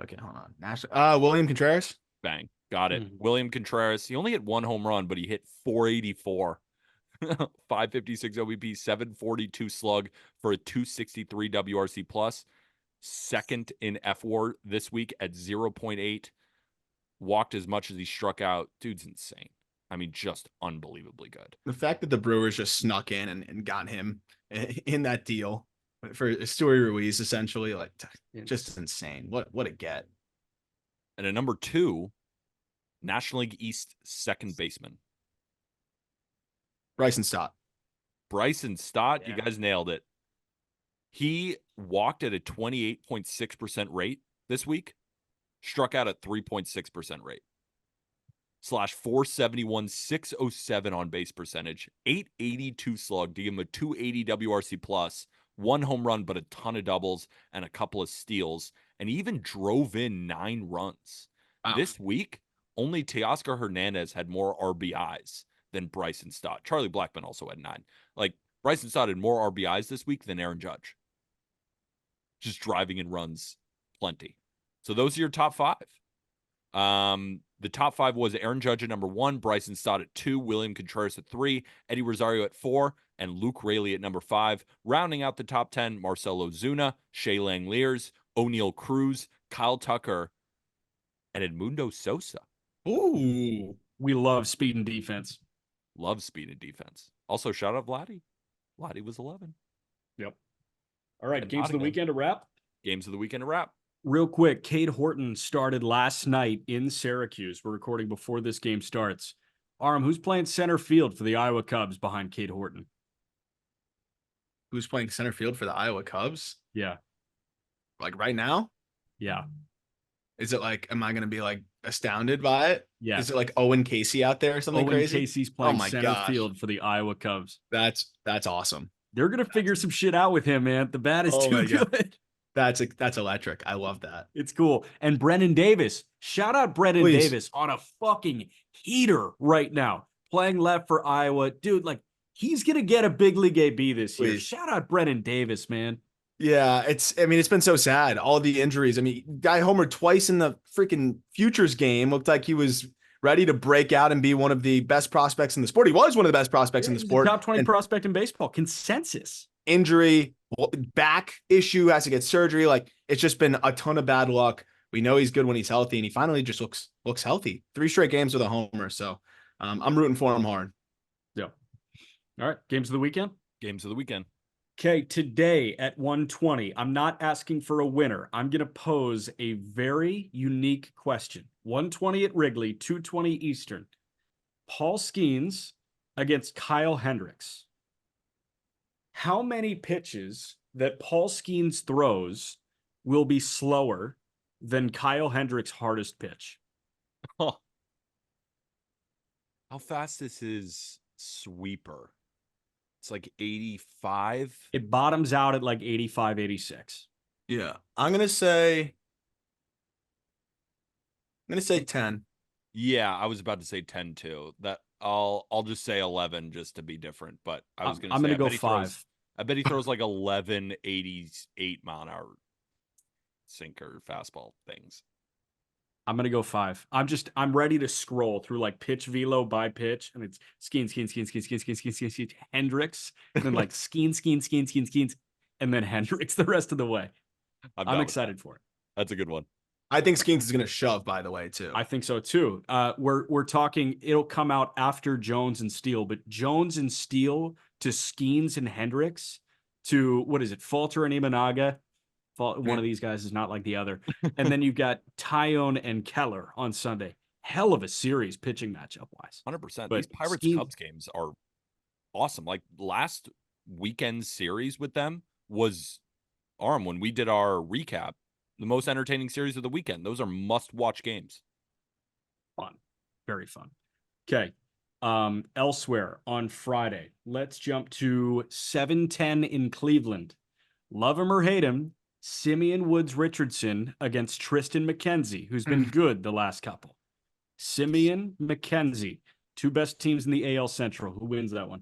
Speaker 3: okay, hold on. National William Contreras.
Speaker 1: Bang. Got it.
Speaker 2: Mhm.
Speaker 1: William Contreras. He only hit 1 home run, but he hit 484. 556 OBP, 742 slug for a 263 WRC plus. Second in F4 this week at 0.8. Walked as much as he struck out. Dude's insane. I mean, just unbelievably good.
Speaker 3: The fact that the Brewers just snuck in and got him in that deal for Stewie Ruiz, essentially, like just insane. What a get.
Speaker 1: And at number 2, National League East second baseman.
Speaker 3: Bryson Stott.
Speaker 1: Bryson Stott,
Speaker 2: Yeah.
Speaker 1: You guys nailed it. He walked at a 28.6% rate this week, struck out at 3.6% rate. /471, 607 on base percentage, 882 slug to give him a 280 WRC plus, 1 home run, but a ton of doubles and a couple of steals, and he even drove in 9 runs.
Speaker 3: Wow.
Speaker 1: This week, only Teoscar Hernandez had more RBIs than Bryson Stott. Charlie Blackmon also had 9. Like, Bryson Stott had more RBIs this week than Aaron Judge. Just driving in runs plenty. So those are your top 5. The top 5 was Aaron Judge at number 1, Bryson Stott at 2, William Contreras at 3, Eddie Rosario at 4, and Luke Raley at number 5. Rounding out the top 10, Marcelo Zuna, Shea Langeliers, O'Neal Cruz, Kyle Tucker, and Edmundo Sosa.
Speaker 3: Ooh,
Speaker 2: We love speed and defense.
Speaker 1: Love speed and defense. Also, shout out Vladdy. Vladdy was 11.
Speaker 2: Yep. All right,
Speaker 1: And
Speaker 2: games of the
Speaker 1: Nottingham.
Speaker 2: weekend to wrap.
Speaker 1: Games of the weekend to wrap.
Speaker 2: Real quick, Cade Horton started last night in Syracuse. We're recording before this game starts. Aram, who's playing center field for the Iowa Cubs behind Cade Horton?
Speaker 3: Who's playing center field for the Iowa Cubs?
Speaker 2: Yeah.
Speaker 3: Like right now?
Speaker 2: Yeah.
Speaker 3: Is it like, am I going to be like astounded by it?
Speaker 2: Yeah.
Speaker 3: Is it like Owen Casey out there or something
Speaker 2: Owen
Speaker 3: crazy?
Speaker 2: Casey's playing
Speaker 3: my
Speaker 2: center
Speaker 3: gosh.
Speaker 2: field for the Iowa Cubs.
Speaker 3: That's awesome.
Speaker 2: They're going to figure some shit out with him, man. The bat is too good.
Speaker 3: That's electric. I love that.
Speaker 2: It's cool. And Brennan Davis. Shout out Brennan Davis on a fucking heater right now. Playing left for Iowa. Dude, like, he's going to get a big league AB this year. Shout out Brennan Davis, man.
Speaker 3: Yeah, it's been so sad. All the injuries. I mean, guy homered twice in the freaking futures game. Looked like he was ready to break out and be one of the best prospects in the sport. He was one of the best prospects in the sport.
Speaker 2: Top 20 prospect in baseball. Consensus.
Speaker 3: Injury, back issue, has to get surgery. Like, it's just been a ton of bad luck. We know he's good when he's healthy, and he finally just looks healthy. 3 straight games with a homer. So I'm rooting for him hard.
Speaker 2: Yeah. All right. Games of the weekend?
Speaker 1: Games of the weekend.
Speaker 2: Okay, today at 1:20, I'm not asking for a winner. I'm going to pose a very unique question. 1:20 at Wrigley, 2:20 Eastern. Paul Skeens against Kyle Hendricks. How many pitches that Paul Skeens throws will be slower than Kyle Hendricks' hardest pitch?
Speaker 1: Oh. How fast is his sweeper? It's like 85.
Speaker 2: It bottoms out at like 85, 86.
Speaker 3: Yeah. I'm going to say 10.
Speaker 1: Yeah, I was about to say 10 too. That I'll just say 11 just to be different, but I was going to say
Speaker 2: I'm going to go
Speaker 1: bet he
Speaker 2: 5.
Speaker 1: I bet he throws like 11 88 mile an hour sinker fastball things.
Speaker 2: I'm going to go 5. I'm ready to scroll through like pitch velo by pitch, and it's Skeens, Hendricks, and then like Skeens, and then Hendricks the rest of the way. I'm excited for it.
Speaker 1: That's a good one.
Speaker 3: I think Skeens is going to shove, by the way, too.
Speaker 2: I think so too. We're talking, it'll come out after Jones and Steele, but Jones and Steele to Skeens and Hendricks to, what is it, Falter and Imanaga. One of these guys is not like the other. And then you've got Tyone and Keller on Sunday. Hell of a series pitching matchup wise.
Speaker 1: 100%. These Pirates Cubs games are awesome. Like last weekend's series with them was when we did our recap, the most entertaining series of the weekend. Those are must-watch games.
Speaker 2: Fun. Very fun. Okay. Elsewhere on Friday, let's jump to 7:10 in Cleveland. Love him or hate him, Simeon Woods Richardson against Tristan McKenzie, who's been good the last couple. Simeon, McKenzie, 2 best teams in the AL Central. Who wins that one?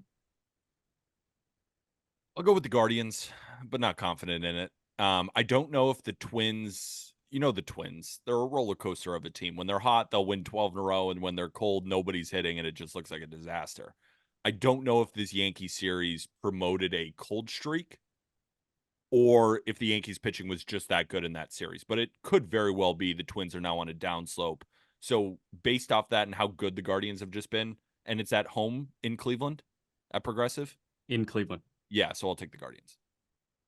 Speaker 1: I'll go with the Guardians, but not confident in it. I don't know if the Twins, the Twins, they're a roller coaster of a team. When they're hot, they'll win 12 in a row, and when they're cold, nobody's hitting, and it just looks like a disaster. I don't know if this Yankee series promoted a cold streak or if the Yankees pitching was just that good in that series, but it could very well be the Twins are now on a downslope. So based off that and how good the Guardians have just been, and it's at home in Cleveland at Progressive?
Speaker 2: In Cleveland.
Speaker 1: Yeah, so I'll take the Guardians.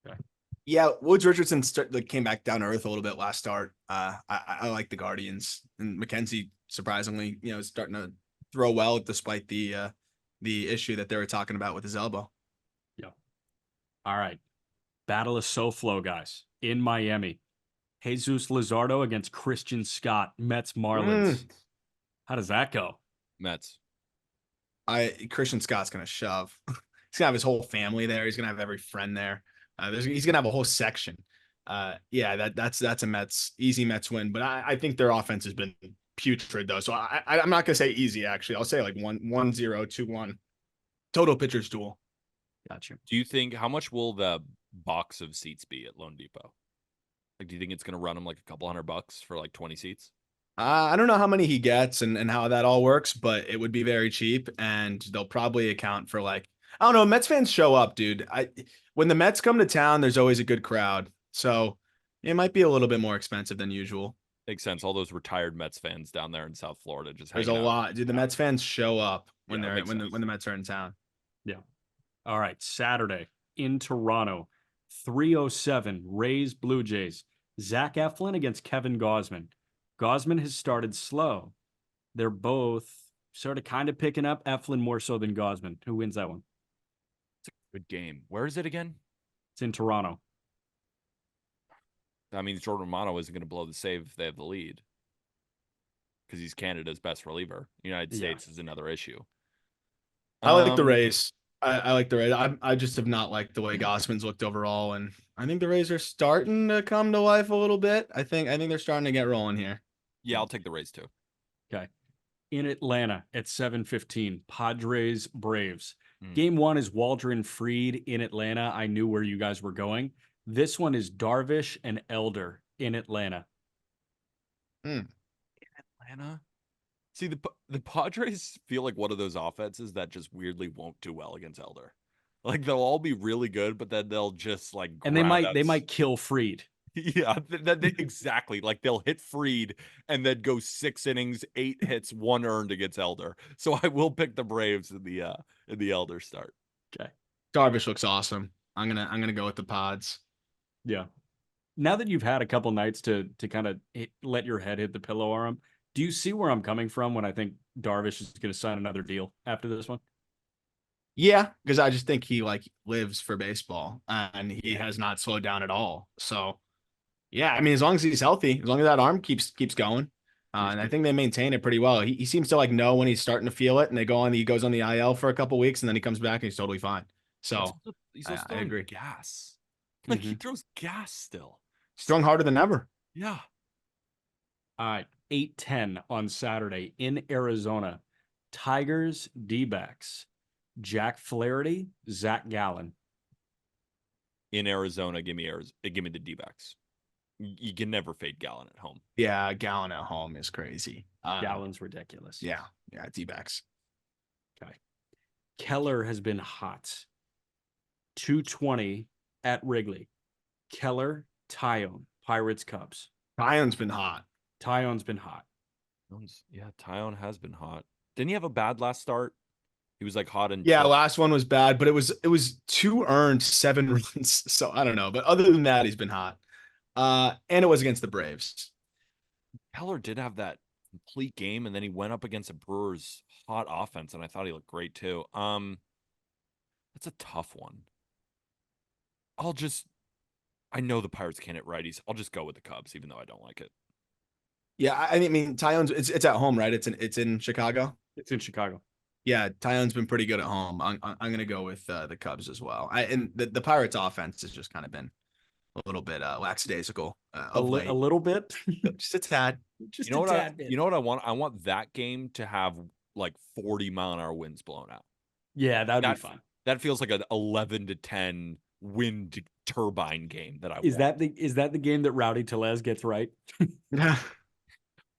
Speaker 3: Okay. Yeah, Woods Richardson came back down to earth a little bit last start. I like the Guardians, and McKenzie surprisingly, is starting to throw well despite the issue that they were talking about with his elbow.
Speaker 2: Yeah. All right. Battle of SoFlo, guys, in Miami. Jesus Luzardo against Christian Scott, Mets Marlins. How does that go?
Speaker 1: Mets.
Speaker 3: Christian Scott's gonna shove. He's gonna have his whole family there. He's gonna have every friend there. He's gonna have a whole section. That's a Mets easy Mets win. But I think their offense has been putrid though. So I'm not gonna say easy. Actually, I'll say like 1-0, 2-1 total pitchers duel.
Speaker 2: Gotcha.
Speaker 1: Do you think how much will the box of seats be at Lone Depot? Like, do you think it's going to run him like a couple $100 for like 20 seats?
Speaker 3: I don't know how many he gets and how that all works, but it would be very cheap, and they'll probably account for like, I don't know. Mets fans show up, dude. When the Mets come to town, there's always a good crowd, so it might be a little bit more expensive than usual.
Speaker 1: Makes sense. All those retired Mets fans down there in South Florida just
Speaker 3: There's a
Speaker 1: hanging out.
Speaker 3: lot. Dude, the Mets fans show up when
Speaker 1: Yeah, that
Speaker 3: they're
Speaker 1: makes sense.
Speaker 3: when the Mets are in town.
Speaker 2: Yeah. All right. Saturday in Toronto, 3:07 Rays Blue Jays. Zach Eflin against Kevin Gausman. Gausman has started slow. They're both sort of kind of picking up. Eflin more so than Gausman. Who wins that one?
Speaker 1: Good game. Where is it again?
Speaker 2: It's in Toronto.
Speaker 1: That means Jordan Romano isn't going to blow the save if they have the lead because he's Canada's best reliever. United States is another issue.
Speaker 3: I like the Rays. I like the Rays. I just have not liked the way Gossman's looked overall, and I think the Rays are starting to come to life a little bit. I think they're starting to get rolling here.
Speaker 1: Yeah, I'll take the Rays too.
Speaker 2: Okay. In Atlanta at 7:15, Padres Braves. Game 1 is Waldron Freed in Atlanta. I knew where you guys were going. This one is Darvish and Elder in Atlanta.
Speaker 1: In Atlanta? See, the Padres feel like one of those offenses that just weirdly won't do well against Elder. Like they'll all be really good, but then they'll just like
Speaker 2: and they might kill Freed.
Speaker 1: Yeah, exactly. Like they'll hit Freed and then go 6 innings, 8 hits, 1 earned against Elder. So I will pick the Braves in the Elder start.
Speaker 2: Okay.
Speaker 3: Darvish looks awesome. I'm gonna go with the Pods.
Speaker 2: Yeah. Now that you've had a couple nights to kind of let your head hit the pillow arm, do you see where I'm coming from when I think Darvish is going to sign another deal after this one?
Speaker 3: Yeah, because I just think he like lives for baseball and he has not slowed down at all. So yeah, I mean, as long as he's healthy, as long as that arm keeps going, and I think they maintain it pretty well. He seems to like know when he's starting to feel it, and he goes on the IL for a couple weeks, and then he comes back and he's totally fine. So
Speaker 1: he's also
Speaker 3: I agree.
Speaker 1: Gas. Like he throws gas still.
Speaker 3: Strung harder than ever.
Speaker 1: Yeah.
Speaker 2: All right, 8:10 on Saturday in Arizona. Tigers D-backs. Jack Flaherty, Zach Gallen.
Speaker 1: In Arizona, give me the D-backs. You can never fade Gallen at home.
Speaker 3: Yeah, Gallen at home is crazy.
Speaker 2: Gallen's ridiculous.
Speaker 3: Yeah, D-backs.
Speaker 2: Okay. Keller has been hot. 220 at Wrigley. Keller, Tyone, Pirates, Cubs.
Speaker 3: Tyone's been hot.
Speaker 2: Tyone's been hot.
Speaker 1: Yeah, Tyone has been hot. Didn't he have a bad last start? He was like hot and
Speaker 3: last one was bad, but it was 2 earned, 7 runs. So I don't know, but other than that, he's been hot. And it was against the Braves.
Speaker 1: Keller did have that complete game, and then he went up against a Brewers hot offense, and I thought he looked great too. That's a tough one. I know the Pirates can't hit righties. I'll just go with the Cubs, even though I don't like it.
Speaker 3: Yeah, I mean, Tyone's it's at home, right? It's in Chicago.
Speaker 2: It's in Chicago.
Speaker 3: Yeah, Tyone's been pretty good at home. I'm gonna go with the Cubs as well. And the Pirates offense has just kind of been a little bit lackadaisical of late.
Speaker 2: A little bit,
Speaker 3: just a tad.
Speaker 2: Just
Speaker 1: you know
Speaker 2: a tad bit.
Speaker 1: You know what I want? I want that game to have like 40-mile-an-hour winds blown out.
Speaker 2: Yeah, that'd be fun.
Speaker 1: That feels like an 11-10 wind turbine game that I
Speaker 2: is
Speaker 1: want.
Speaker 2: that the game that Rowdy Tellez gets right?
Speaker 3: Yeah.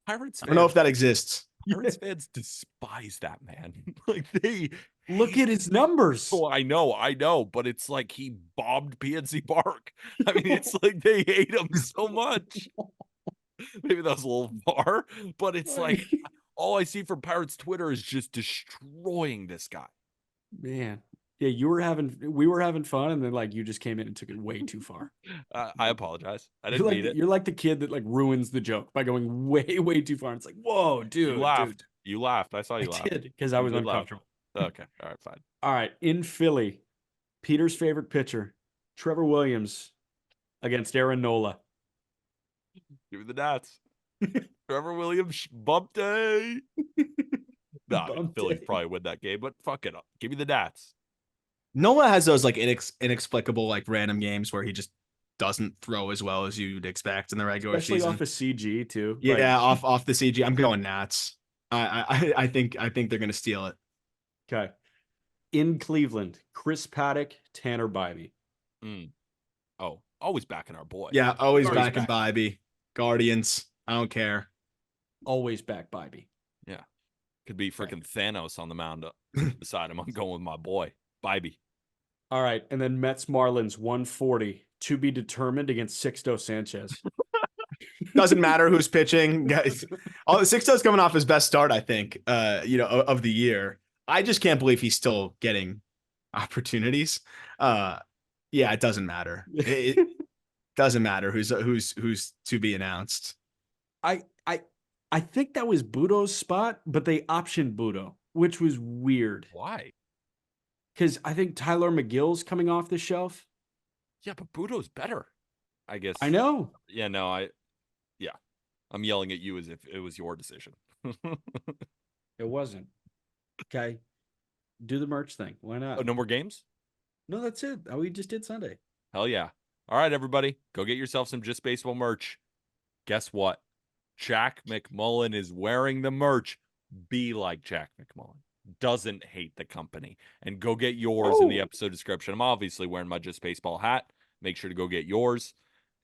Speaker 1: Pirates fans,
Speaker 3: I don't know if that exists.
Speaker 1: Pirates fans despise that man. Like they
Speaker 2: look at his numbers.
Speaker 1: Oh, I know, but it's like he bombed PNC Park. I mean, it's like they hate him so much. Maybe that was a little far, but it's like all I see from Pirates Twitter is just destroying this guy.
Speaker 2: Man. Yeah, we were having fun, and then like you just came in and took it way too far.
Speaker 1: I apologize. I didn't mean it.
Speaker 2: You're like the kid that like ruins the joke by going way, way too far. And it's like, whoa, dude.
Speaker 1: You laughed. You laughed. I saw you laugh.
Speaker 2: I did because I was uncomfortable.
Speaker 1: Okay. All right, fine.
Speaker 2: All right. In Philly, Peter's favorite pitcher, Trevor Williams, against Aaron Nola.
Speaker 1: Give me the Nats. Trevor Williams bump day. Nah, Philly probably win that game, but fuck it up. Give me the Nats.
Speaker 3: Nola has those like inexplicable like random games where he just doesn't throw as well as you'd expect in the regular
Speaker 2: Especially
Speaker 3: season.
Speaker 2: off of CG too.
Speaker 3: Yeah, off the CG. I'm going Nats. I think they're gonna steal it.
Speaker 2: Okay. In Cleveland, Chris Paddock, Tanner Bybee.
Speaker 1: Oh, always backing our boy.
Speaker 3: Yeah, always backing Bybee. Guardians. I don't care.
Speaker 2: Always back Bybee.
Speaker 1: Yeah. Could be freaking Thanos on the mound beside him. I'm going with my boy, Bybee.
Speaker 2: All right. And then Mets Marlins 140 to be determined against Sixto Sanchez.
Speaker 3: Doesn't matter who's pitching. Guys, all Sixto's coming off his best start, I think, of the year. I just can't believe he's still getting opportunities. Yeah, it doesn't matter. It doesn't matter who's to be announced.
Speaker 2: I think that was Budo's spot, but they optioned Budo, which was weird.
Speaker 1: Why?
Speaker 2: Because I think Tyler McGill's coming off the shelf.
Speaker 1: Yeah, but Budo's better, I guess.
Speaker 2: I know.
Speaker 1: Yeah, no, I'm yelling at you as if it was your decision.
Speaker 2: It wasn't. Okay. Do the merch thing. Why not?
Speaker 1: Oh, no more games?
Speaker 2: No, that's it. We just did Sunday.
Speaker 1: Hell yeah. All right, everybody, go get yourself some Just Baseball merch. Guess what? Jack McMullen is wearing the merch. Be like Jack McMullen. Doesn't hate the company. And go get yours in the episode description. I'm obviously wearing my Just Baseball hat. Make sure to go get yours.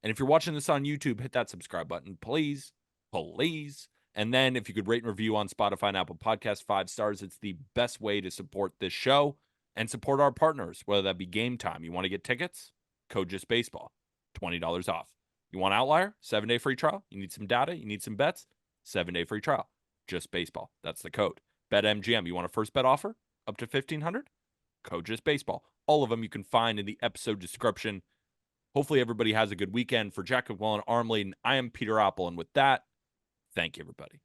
Speaker 1: And if you're watching this on YouTube, hit that subscribe button, please. Please. And then if you could rate and review on Spotify and Apple Podcasts 5 stars, it's the best way to support this show and support our partners, whether that be Game Time. You want to get tickets? Code Just Baseball, $20 off. You want Outlier? 7-day free trial. You need some data? You need some bets? 7-day free trial. Just Baseball. That's the code. BetMGM. You want a first bet offer? Up to $1,500? Code Just Baseball. All of them you can find in the episode description. Hopefully everybody has a good weekend. For Jack McMullen, Arm Laden, I am Peter Apple. And with that, thank you, everybody.